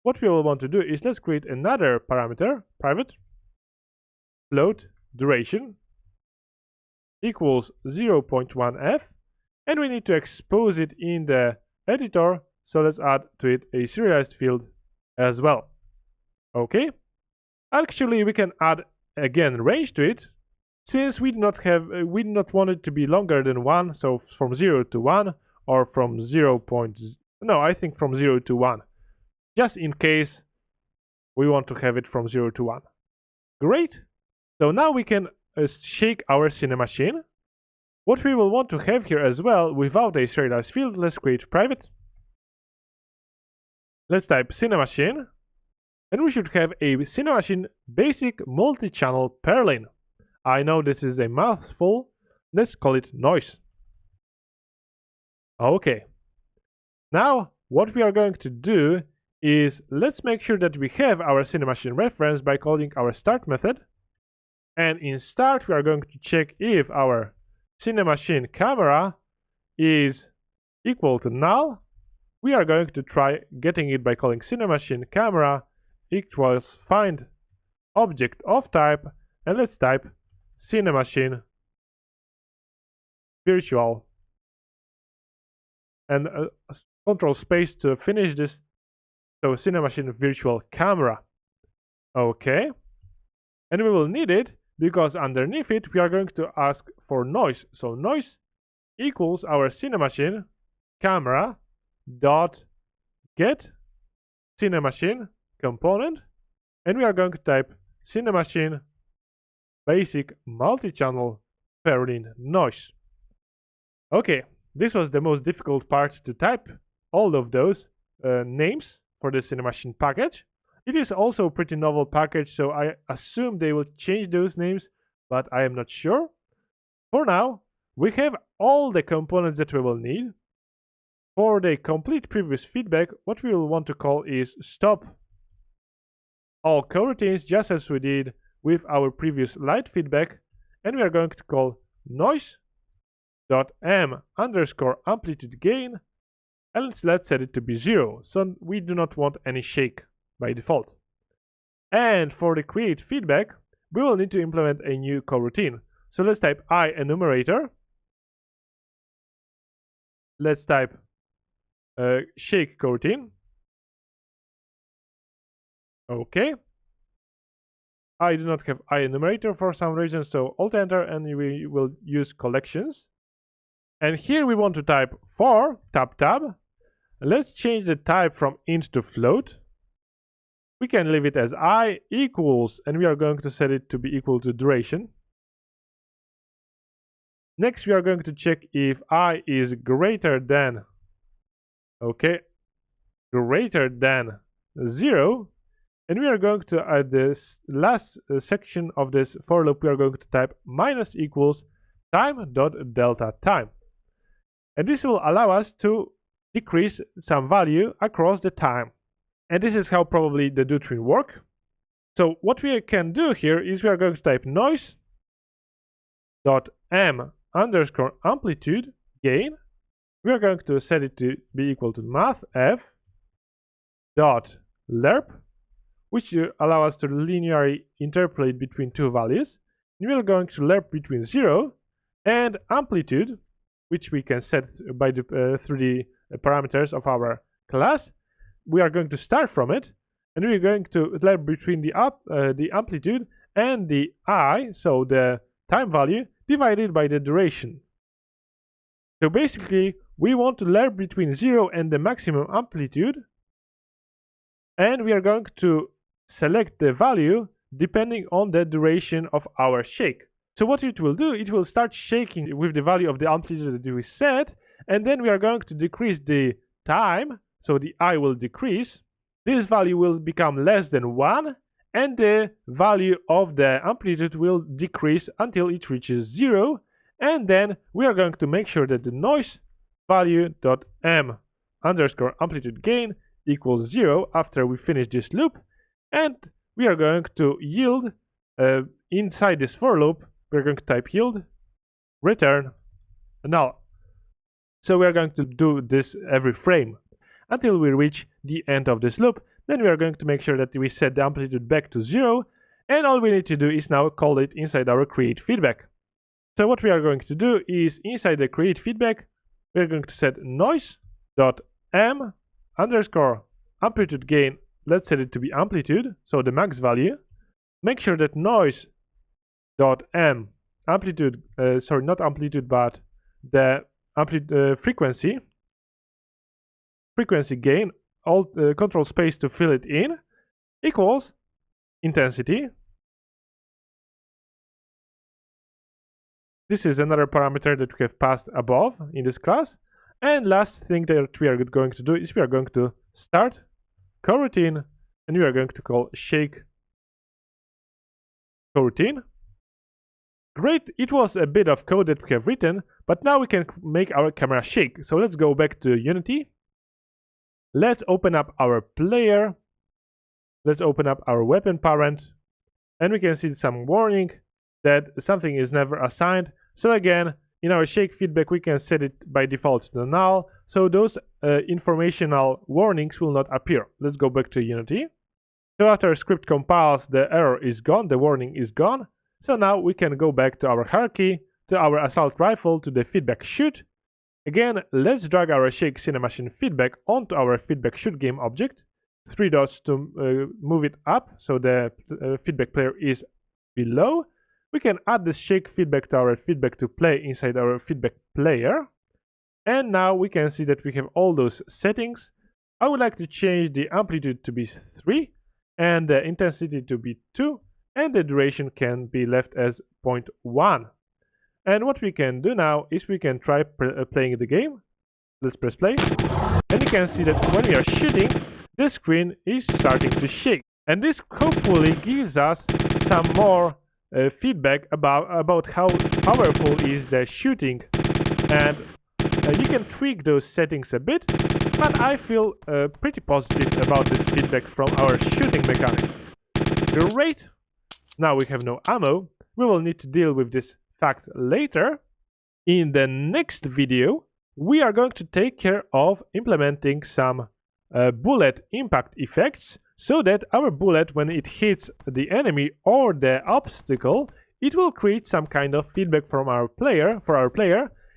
S1: what we will want to do is let's create another parameter, private float duration equals 0.1f, and we need to expose it in the editor, so let's add to it a serialized field as well. Okay, actually we can add again range to it, since we do not want it to be longer than 1, so from 0 to 1, or from 0. No, I think from 0 to 1, just in case we want to have it from 0 to 1. Great. So now we can shake our Cinemachine. What we will want to have here as well, without a serialized field, let's create private. Let's type Cinemachine, and we should have a Cinemachine basic multi-channel purlin. I know this is a mouthful. Let's call it noise. Okay. Now what we are going to do is let's make sure that we have our Cinemachine reference by calling our start method. And in start we are going to check if our Cinemachine camera is equal to null. We are going to try getting it by calling Cinemachine camera equals find object of type, and let's type Cinemachine virtual, and control space to finish this. So Cinemachine virtual camera. Okay, and we will need it because underneath it we are going to ask for noise. So noise equals our Cinemachine camera dot get Cinemachine component, and we are going to type Cinemachine basic multi-channel purlin noise. Okay, this was the most difficult part, to type all of those names for the Cinemachine package. It is also a pretty novel package, so I assume they will change those names, but I am not sure. For now, we have all the components that we will need. For the complete previous feedback, what we will want to call is stop all coroutines, just as we did with our previous light feedback, and we are going to call noise.m_amplitude gain, and let's set it to be 0, so we do not want any shake by default. And for the create feedback, we will need to implement a new coroutine. So let's type I enumerator. Let's type shake coroutine. Okay. I do not have I enumerator for some reason, so Alt Enter, and we will use collections. And here we want to type for tab. Let's change the type from int to float. We can leave it as I equals, and we are going to set it to be equal to duration. Next, we are going to check if I is greater than, okay, greater than 0. And we are going to add this last section of this for loop. We are going to type minus equals time.delta time. And this will allow us to decrease some value across the time. And this is how probably the do tree work. So what we can do here is we are going to type noise.m_amplitude gain. We are going to set it to be equal to mathf.lerp, which will allow us to linearly interpolate between two values. And we are going to lerp between 0 and amplitude, which we can set by the through the parameters of our class. We are going to start from it, and we're going to lerp between the amplitude and the I, so the time value, divided by the duration. So basically, we want to lerp between 0 and the maximum amplitude, and we are going to select the value depending on the duration of our shake. So what it will do, it will start shaking with the value of the amplitude that we set, and then we are going to decrease the time, so the I will decrease. This value will become less than 1, and the value of the amplitude will decrease until it reaches 0, and then we are going to make sure that the noise value.m_amplitude gain equals 0 after we finish this loop, and we are going to yield inside this for loop. We're going to type yield return null. So we are going to do this every frame until we reach the end of this loop. Then we are going to make sure that we set the amplitude back to 0, and all we need to do is now call it inside our create feedback. So what we are going to do is inside the create feedback, we are going to set noise.m underscore amplitude gain. Let's set it to be amplitude, so the max value. Make sure that noise.m amplitude, not amplitude, but the frequency gain, alt control space to fill it in, equals intensity. This is another parameter that we have passed above in this class. And last thing that we are going to do is we are going to start coroutine, and we are going to call shake coroutine. Great, it was a bit of code that we have written, but now we can make our camera shake. So let's go back to Unity. Let's open up our player. Let's open up our weapon parent, and we can see some warning that something is never assigned. So again, in our shake feedback, we can set it by default to null, so those informational warnings will not appear. Let's go back to Unity. So after our script compiles, the error is gone, the warning is gone. So now we can go back to our hierarchy, to our assault rifle, to the feedback shoot. Again, let's drag our shake cinemachine feedback onto our feedback shoot game object. 3 dots to move it up, so the feedback player is below. We can add this shake feedback to our feedback to play inside our feedback player. And now we can see that we have all those settings. I would like to change the amplitude to be 3 and the intensity to be 2, and the duration can be left as 0.1. And what we can do now is we can try playing the game. Let's press play. And you can see that when we are shooting, the screen is starting to shake. And this hopefully gives us some more feedback about how powerful is the shooting. And you can tweak those settings a bit, but I feel pretty positive about this feedback from our shooting mechanic. Great! Now we have no ammo. We will need to deal with this fact later. In the next video, we are going to take care of implementing some bullet impact effects, so that our bullet, when it hits the enemy or the obstacle, it will create some kind of feedback from our player,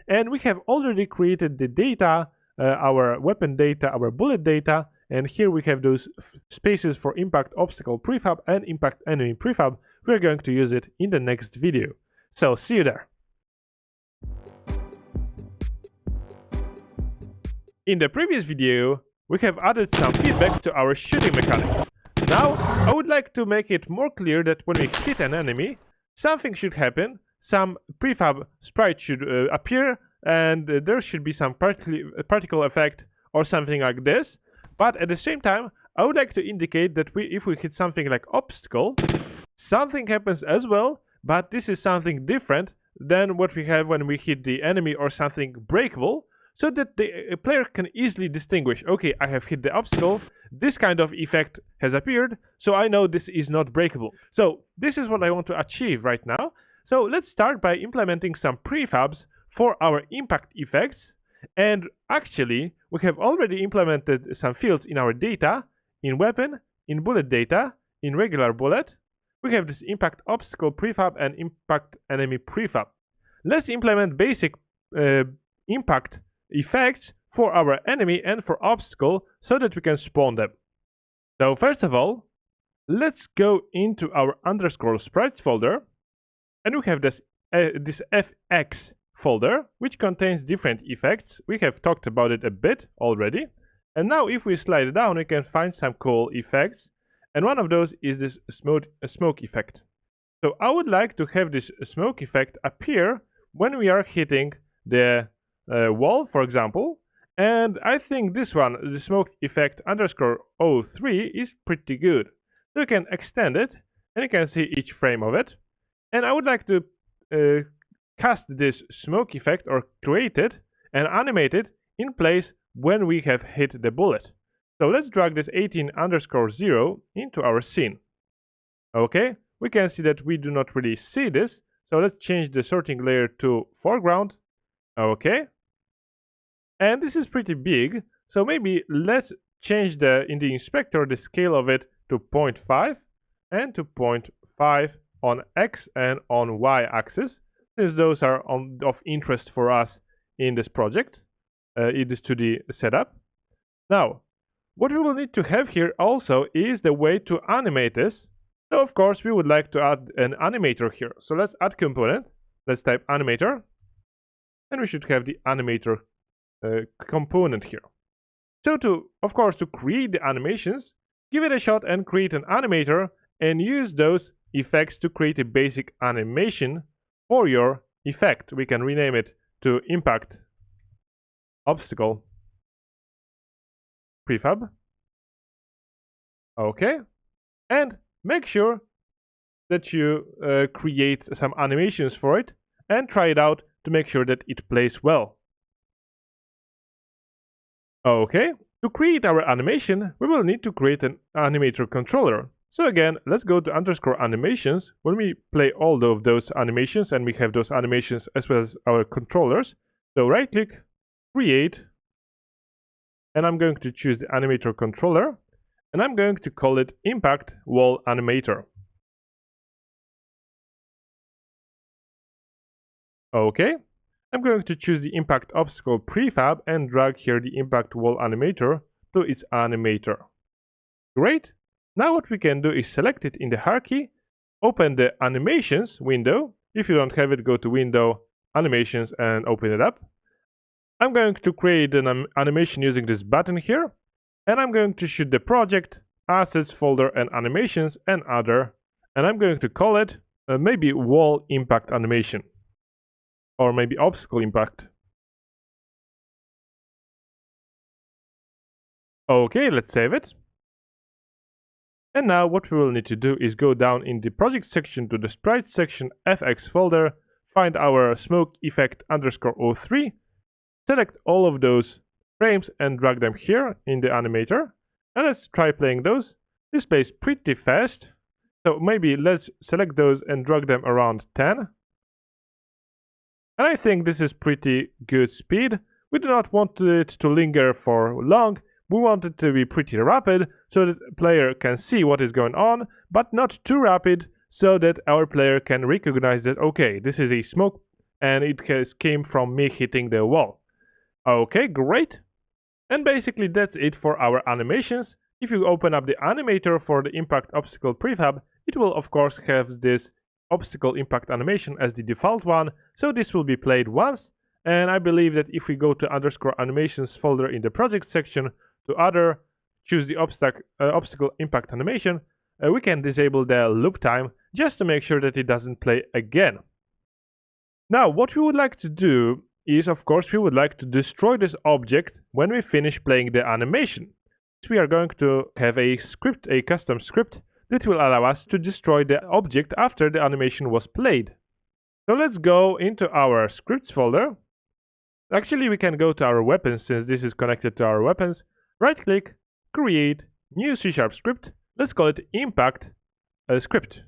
S1: and we have already created the data, our weapon data, our bullet data, and here we have those spaces for impact obstacle prefab and impact enemy prefab. We're going to use it in the next video. So see you there. In the previous video, we have added some feedback to our shooting mechanic. Now, I would like to make it more clear that when we hit an enemy, something should happen, some prefab sprite should appear, and there should be some particle effect or something like this. But at the same time, I would like to indicate that if we hit something like obstacle, something happens as well, but this is something different than what we have when we hit the enemy or something breakable, so that the player can easily distinguish, okay, I have hit the obstacle, this kind of effect has appeared, so I know this is not breakable. So this is what I want to achieve right now. So let's start by implementing some prefabs for our impact effects. And actually, we have already implemented some fields in our data, in weapon, in bullet data, in regular bullet. We have this impact obstacle prefab and impact enemy prefab. Let's implement basic impact effects for our enemy and for obstacle so that we can spawn them. So first of all, let's go into our underscore sprites folder, and we have this fx folder which contains different effects. We have talked about it a bit already, and now if we slide down we can find some cool effects, and one of those is this smoke effect. So I would like to have this smoke effect appear when we are hitting the wall, for example, and I think this one, the smoke effect underscore 03, is pretty good. So you can extend it and you can see each frame of it, and I would like to cast this smoke effect or create it and animate it in place when we have hit the bullet. So let's drag this 18 underscore 0 into our scene. Okay, we can see that we do not really see this, so let's change the sorting layer to foreground. Okay. And this is pretty big, so maybe let's change in the inspector the scale of it to 0.5 and to 0.5 on X and on Y axis, since those are of interest for us in this project. It is to the setup. Now, what we will need to have here also is the way to animate this. So of course we would like to add an animator here. So let's add component. Let's type animator, and we should have the animator component here. So of course, to create the animations, give it a shot and create an animator and use those effects to create a basic animation for your effect. We can rename it to impact obstacle prefab. Okay. And make sure that you create some animations for it and try it out to make sure that it plays well. Okay, to create our animation, we will need to create an animator controller. So again, let's go to _animations. When we play all of those animations, and we have those animations as well as our controllers. So right click, create, and I'm going to choose the animator controller, and I'm going to call it impact wall animator. Okay, I'm going to choose the impact obstacle prefab and drag here the impact wall animator to its animator. Great. Now what we can do is select it in the hierarchy, open the animations window. If you don't have it, go to window, animations, and open it up. I'm going to create an animation using this button here, and I'm going to shoot the project, assets folder, and animations, and other, and I'm going to call it maybe wall impact animation, or maybe obstacle impact. Okay, let's save it. And now what we will need to do is go down in the project section to the sprite section FX folder, find our smoke effect _03, select all of those frames and drag them here in the animator. And let's try playing those. This plays pretty fast, so maybe let's select those and drag them around 10. And I think this is pretty good speed. We do not want it to linger for long. We want it to be pretty rapid so that the player can see what is going on, but not too rapid so that our player can recognize that, okay, this is a smoke and it came from me hitting the wall. Okay, great. And basically that's it for our animations. If you open up the animator for the impact obstacle prefab, it will of course have this obstacle impact animation as the default one, so this will be played once. And I believe that if we go to _animations folder in the project section, to other, choose the obstacle impact animation, we can disable the loop time just to make sure that it doesn't play again. Now what we would like to do is, of course, we would like to destroy this object when we finish playing the animation. So we are going to have a script, a custom script, that will allow us to destroy the object after the animation was played. So let's go into our scripts folder. Actually, we can go to our weapons since this is connected to our weapons. Right click, create, new C# script. Let's call it impact script.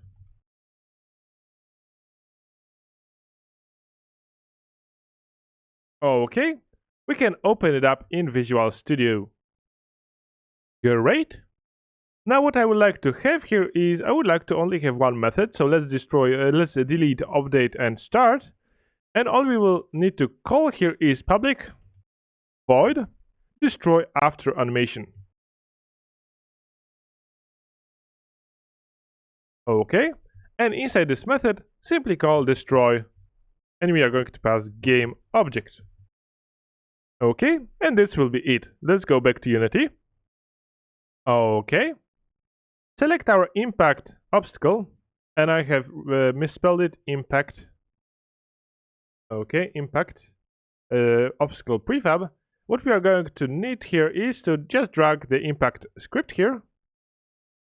S1: Okay, we can open it up in Visual Studio. Great. Now what I would like to have here is, I would like to only have one method. So let's delete, update, and start. And all we will need to call here is public void destroy after animation. Okay, and inside this method, simply call destroy, and we are going to pass game object. Okay, and this will be it. Let's go back to Unity. Okay, select our impact obstacle, and I have misspelled it, impact. Okay, impact obstacle prefab. What we are going to need here is to just drag the impact script here,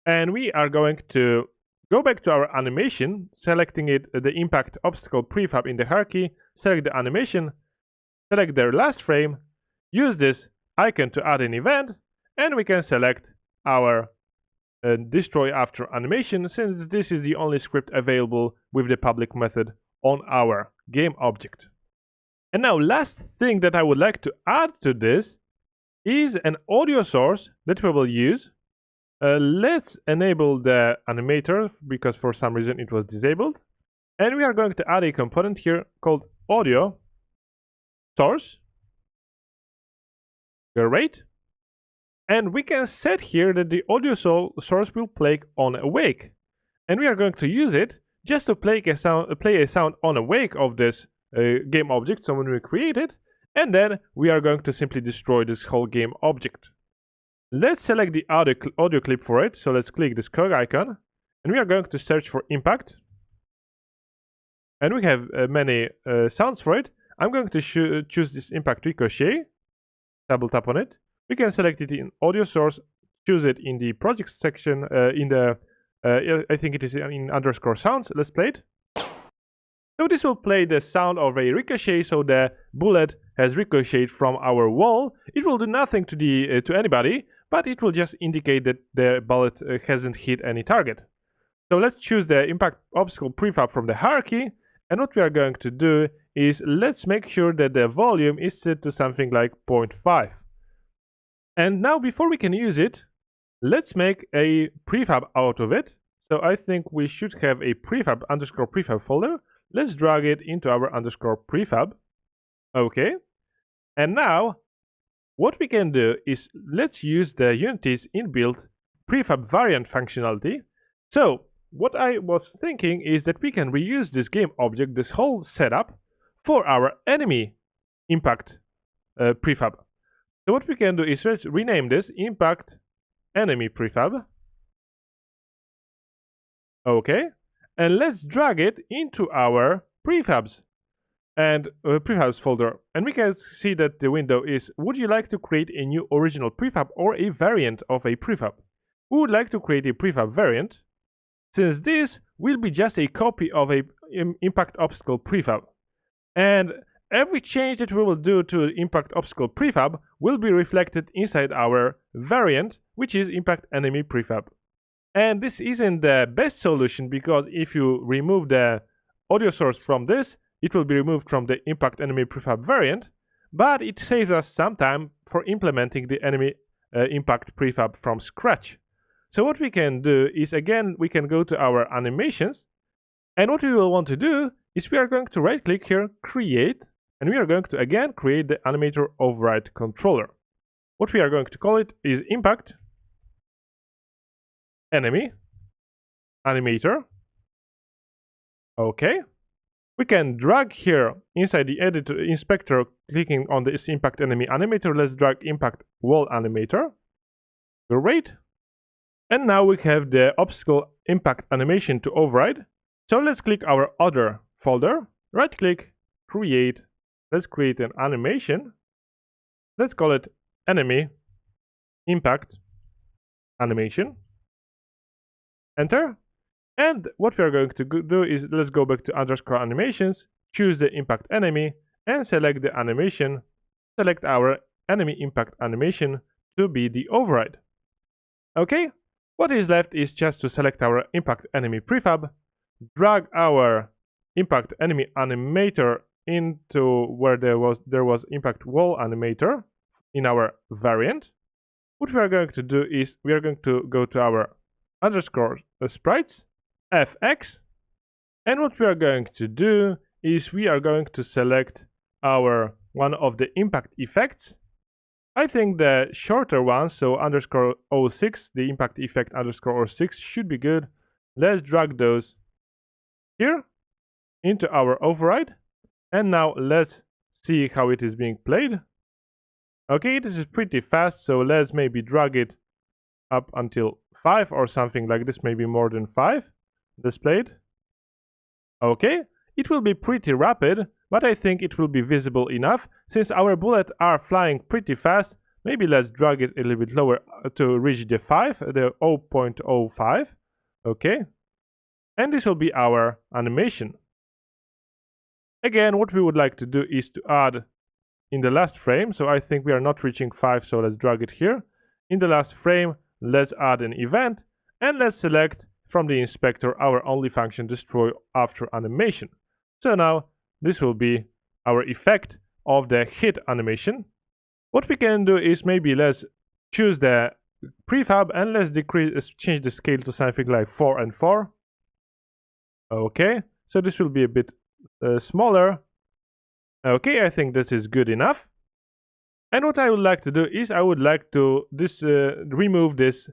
S1: and we are going to go back to our animation, selecting it, the impact obstacle prefab in the hierarchy, select the animation, select their last frame, use this icon to add an event, and we can select our destroy after animation, since this is the only script available with the public method on our game object. And now last thing that I would like to add to this is an audio source that we will use. Let's enable the animator because for some reason it was disabled. And we are going to add a component here called audio source. Great. And we can set here that the audio source will play on awake. And we are going to use it just to play a sound on awake of this game object, so when we create it, and then we are going to simply destroy this whole game object. Let's select the audio clip for it, so let's click this cog icon, and we are going to search for impact. And we have many sounds for it. I'm going to choose this impact ricochet, double tap on it. We can select it in audio source, choose it in the project section, I think it is in underscore sounds. Let's play it. So this will play the sound of a ricochet, so the bullet has ricocheted from our wall. It will do nothing to anybody, but it will just indicate that the bullet hasn't hit any target. So let's choose the impact obstacle prefab from the hierarchy, and what we are going to do is let's make sure that the volume is set to something like 0.5. And now before we can use it, let's make a prefab out of it. So I think we should have a underscore prefab folder. Let's drag it into our underscore prefab. Okay. And now what we can do is let's use the Unity's inbuilt prefab variant functionality. So what I was thinking is that we can reuse this game object, this whole setup, for our enemy impact prefab. So what we can do is let's rename this impact enemy prefab. Okay. And let's drag it into our prefabs and prefabs folder. And we can see that the window is, would you like to create a new original prefab or a variant of a prefab? We would like to create a prefab variant, since this will be just a copy of a impact obstacle prefab. And every change that we will do to impact obstacle prefab will be reflected inside our variant, which is impact enemy prefab. And this isn't the best solution, because if you remove the audio source from this, it will be removed from the impact enemy prefab variant, but it saves us some time for implementing the enemy impact prefab from scratch. So what we can do is, again, we can go to our animations, and what we will want to do is we are going to right click here, create, and we are going to again create the animator override controller. What we are going to call it is impact enemy animator. Okay. We can drag here inside the editor inspector, clicking on this impact enemy animator. Let's drag impact wall animator. Great. And now we have the obstacle impact animation to override. So let's click our other folder, right click, create. Let's create an animation. Let's call it enemy impact animation. Enter. And what we are going to do is let's go back to underscore animations, choose the impact enemy, and select the animation. Select our enemy impact animation to be the override. Okay. What is left is just to select our impact enemy prefab, drag our impact enemy animator into where there was impact wall animator in our variant. What we are going to do is we are going to go to our underscore sprites, fx, and what we are going to do is we are going to select our one of the impact effects. I think the shorter one, so underscore 06, the impact effect underscore 06 should be good. Let's drag those here into our override, and now let's see how it is being played. Okay, this is pretty fast, so let's maybe drag it up until 5 or something like this, maybe more than 5. Let's play it. Okay, it will be pretty rapid, but I think it will be visible enough. Since our bullets are flying pretty fast, maybe let's drag it a little bit lower to reach the 5, the 0.05. Okay, and this will be our animation. Again, what we would like to do is to add in the last frame, so I think we are not reaching 5, so let's drag it here. In the last frame, let's add an event, and let's select from the inspector our only function destroy after animation. So now this will be our effect of the hit animation. What we can do is maybe let's choose the prefab and let's change the scale to something like 4 and 4. Okay, so this will be a bit smaller. Okay, I think this is good enough. And what I would like to do is I would like to remove this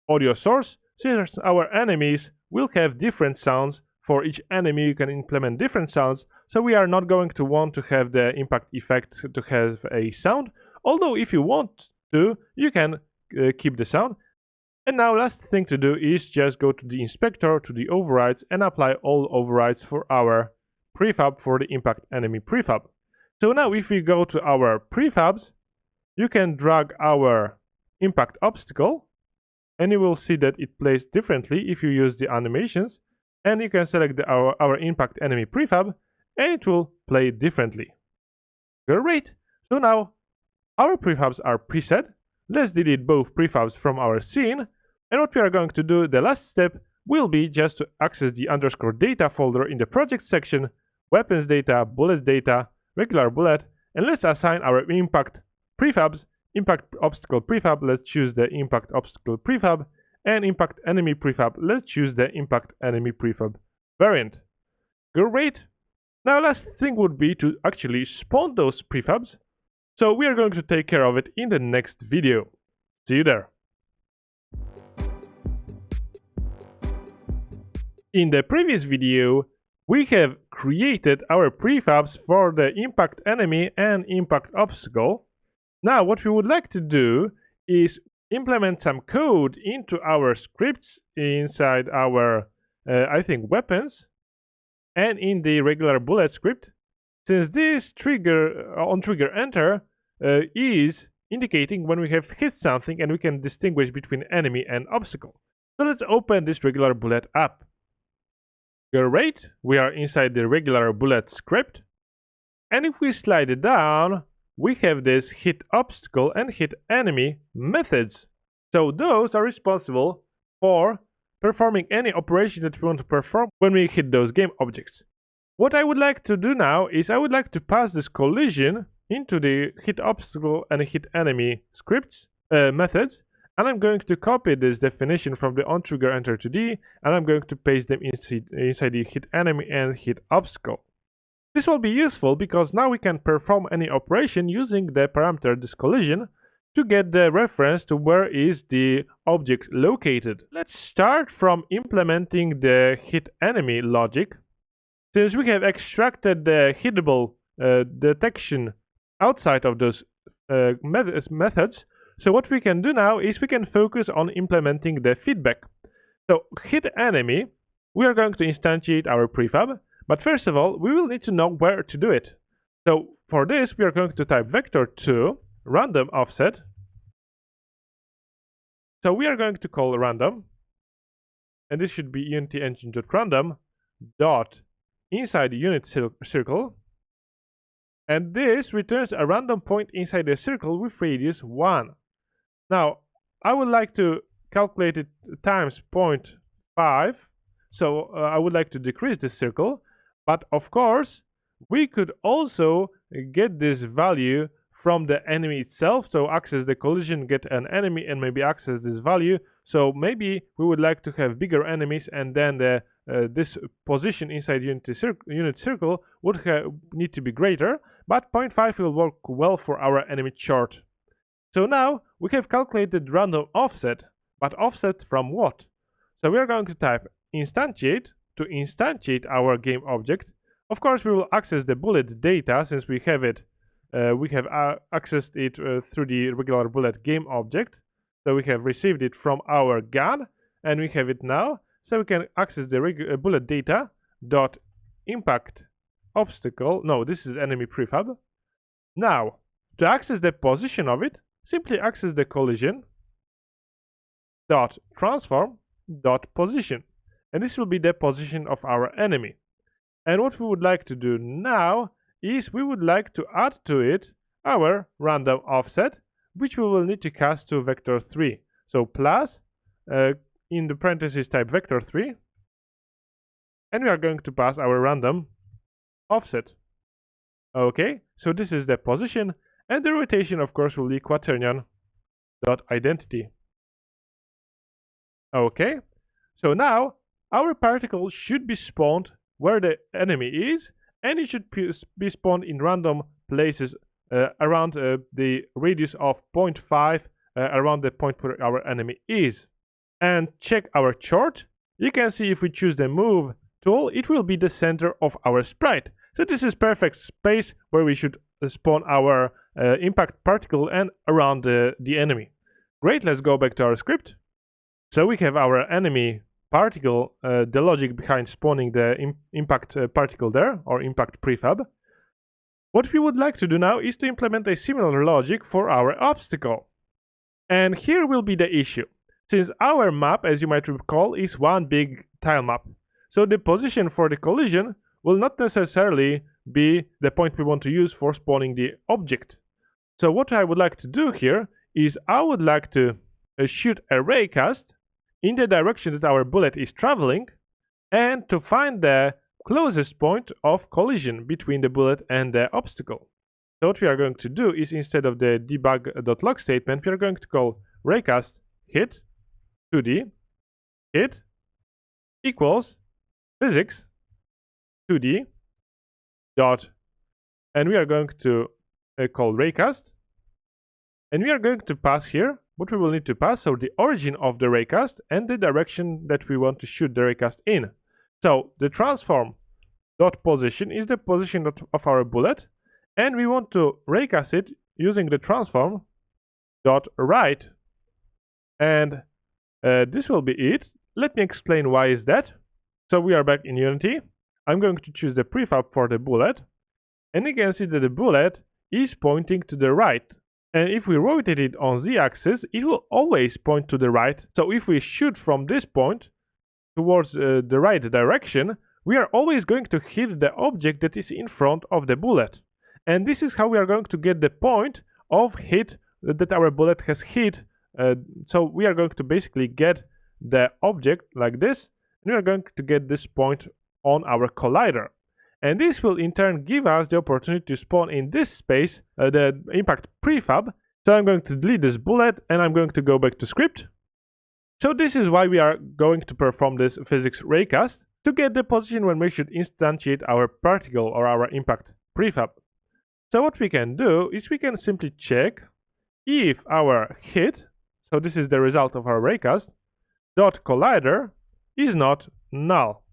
S1: audio source, since our enemies will have different sounds. For each enemy you can implement different sounds, so we are not going to want to have the impact effect to have a sound, although if you want to, you can keep the sound. And now last thing to do is just go to the inspector, to the overrides, and apply all overrides for our prefab, for the impact enemy prefab. So now if we go to our prefabs, you can drag our impact obstacle, and you will see that it plays differently if you use the animations, and you can select our impact enemy prefab, and it will play differently. Great! So now our prefabs are preset. Let's delete both prefabs from our scene, and what we are going to do, the last step, will be just to access the underscore data folder in the project section, weapons data, bullets data, regular bullet, and let's assign our impact prefabs, impact obstacle prefab, let's choose the impact obstacle prefab, and impact enemy prefab, let's choose the impact enemy prefab variant. Great! Now last thing would be to actually spawn those prefabs, so we are going to take care of it in the next video. See you there! In the previous video, we have created our prefabs for the impact enemy and impact obstacle. Now what we would like to do is implement some code into our scripts inside our, I think, weapons, and in the regular bullet script, since this trigger on trigger enter is indicating when we have hit something and we can distinguish between enemy and obstacle. So let's open this regular bullet app. Great, we are inside the regular bullet script, and if we slide it down, we have this hit obstacle and hit enemy methods. So those are responsible for performing any operation that we want to perform when we hit those game objects. What I would like to do now is I would like to pass this collision into the hit obstacle and hit enemy scripts methods, and I'm going to copy this definition from the on trigger enter 2D, and I'm going to paste them inside the hit enemy and hit obstacle. This will be useful because now we can perform any operation using the parameter this collision to get the reference to where is the object located. Let's start from implementing the hit enemy logic. Since we have extracted the hittable detection outside of those methods, so what we can do now is we can focus on implementing the feedback. So hit enemy, we are going to instantiate our prefab, but first of all, we will need to know where to do it. So for this, we are going to type vector2 random offset. So we are going to call random, and this should be unity engine.random dot inside the unit circle, and this returns a random point inside the circle with radius 1. Now I would like to calculate it times 0.5, so I would like to decrease this circle, but of course we could also get this value from the enemy itself, so access the collision, get an enemy, and maybe access this value. So maybe we would like to have bigger enemies, and then this position inside unit circle would need to be greater, but 0.5 will work well for our enemy chart. So now we have calculated random offset, but offset from what? So we are going to type instantiate to instantiate our game object. Of course we will access the bullet data since we have it. We have accessed it through the regular bullet game object. So we have received it from our gun, and we have it now. So we can access the bullet data dot impact obstacle. No, this is enemy prefab. Now, to access the position of it, simply access the collision dot transform dot position, and this will be the position of our enemy. And what we would like to do now is we would like to add to it our random offset, which we will need to cast to vector3. So plus in the parentheses type vector3, and we are going to pass our random offset. Okay, So this is the position, and the rotation, of course, will be quaternion.identity. Okay, so now our particle should be spawned where the enemy is, and it should be spawned in random places around the radius of 0.5 around the point where our enemy is. And check our chart. You can see if we choose the move tool, it will be the center of our sprite. So this is perfect space where we should spawn our impact particle and around the enemy. Great, let's go back to our script. So we have our enemy particle, the logic behind spawning the impact particle there, or impact prefab. What we would like to do now is to implement a similar logic for our obstacle. And here will be the issue. Since our map, as you might recall, is one big tile map. So the position for the collision will not necessarily be the point we want to use for spawning the object. So what I would like to do here is I would like to shoot a raycast in the direction that our bullet is traveling, and to find the closest point of collision between the bullet and the obstacle. So what we are going to do is, instead of the debug.log statement, we are going to call raycast hit 2D hit equals physics 2D dot, and we are going to call raycast, and we are going to pass here what we will need to pass, so the origin of the raycast and the direction that we want to shoot the raycast in. So the transform dot position is the position of our bullet, and we want to raycast it using the transform dot right, and this will be it. Let me explain why is that. So we are back in Unity. I'm going to choose the prefab for the bullet, and you can see that the bullet is pointing to the right. And if we rotate it on z-axis, it will always point to the right. So if we shoot from this point towards the right direction, we are always going to hit the object that is in front of the bullet. And this is how we are going to get the point of hit that our bullet has hit. So we are going to basically get the object like this, and we are going to get this point on our collider. And this will in turn give us the opportunity to spawn in this space the impact prefab. So I'm going to delete this bullet, and I'm going to go back to script. So this is why we are going to perform this physics raycast, to get the position when we should instantiate our particle or our impact prefab. So what we can do is we can simply check if our hit, so this is the result of our raycast, dot collider is not null.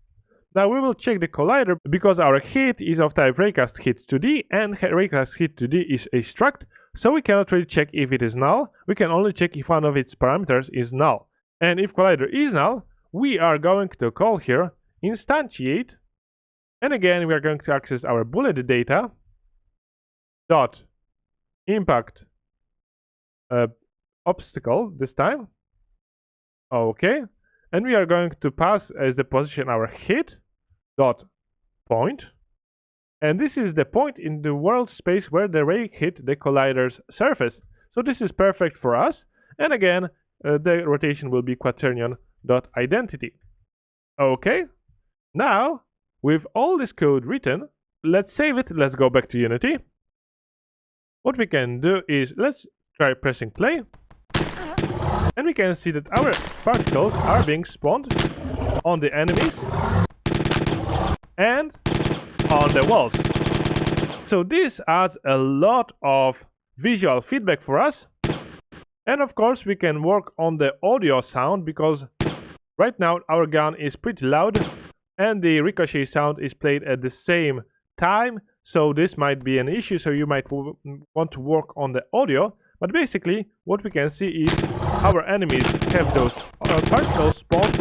S1: Now we will check the collider because our hit is of type raycast hit 2D, and raycast hit 2D is a struct, so we cannot really check if it is null. We can only check if one of its parameters is null. And if collider is null, we are going to call here instantiate, and again we are going to access our bullet data dot impact obstacle this time. Okay, and we are going to pass as the position our hit dot point, and this is the point in the world space where the ray hit the collider's surface. So this is perfect for us, and again the rotation will be quaternion.identity. Okay, now with all this code written, let's save it. Let's go back to Unity. What we can do is let's try pressing play, and we can see that our particles are being spawned on the enemies and on the walls. So this adds a lot of visual feedback for us. And of course we can work on the audio sound, because right now our gun is pretty loud and the ricochet sound is played at the same time. So this might be an issue, so you might want to work on the audio. But basically what we can see is our enemies have those particles spawned.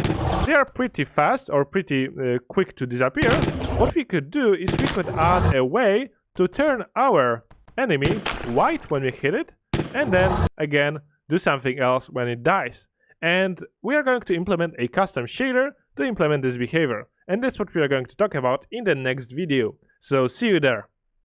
S1: They are pretty fast or pretty quick to disappear. What we could do is we could add a way to turn our enemy white when we hit it, and then again do something else when it dies. And we are going to implement a custom shader to implement this behavior. And that's what we are going to talk about in the next video. So see you there.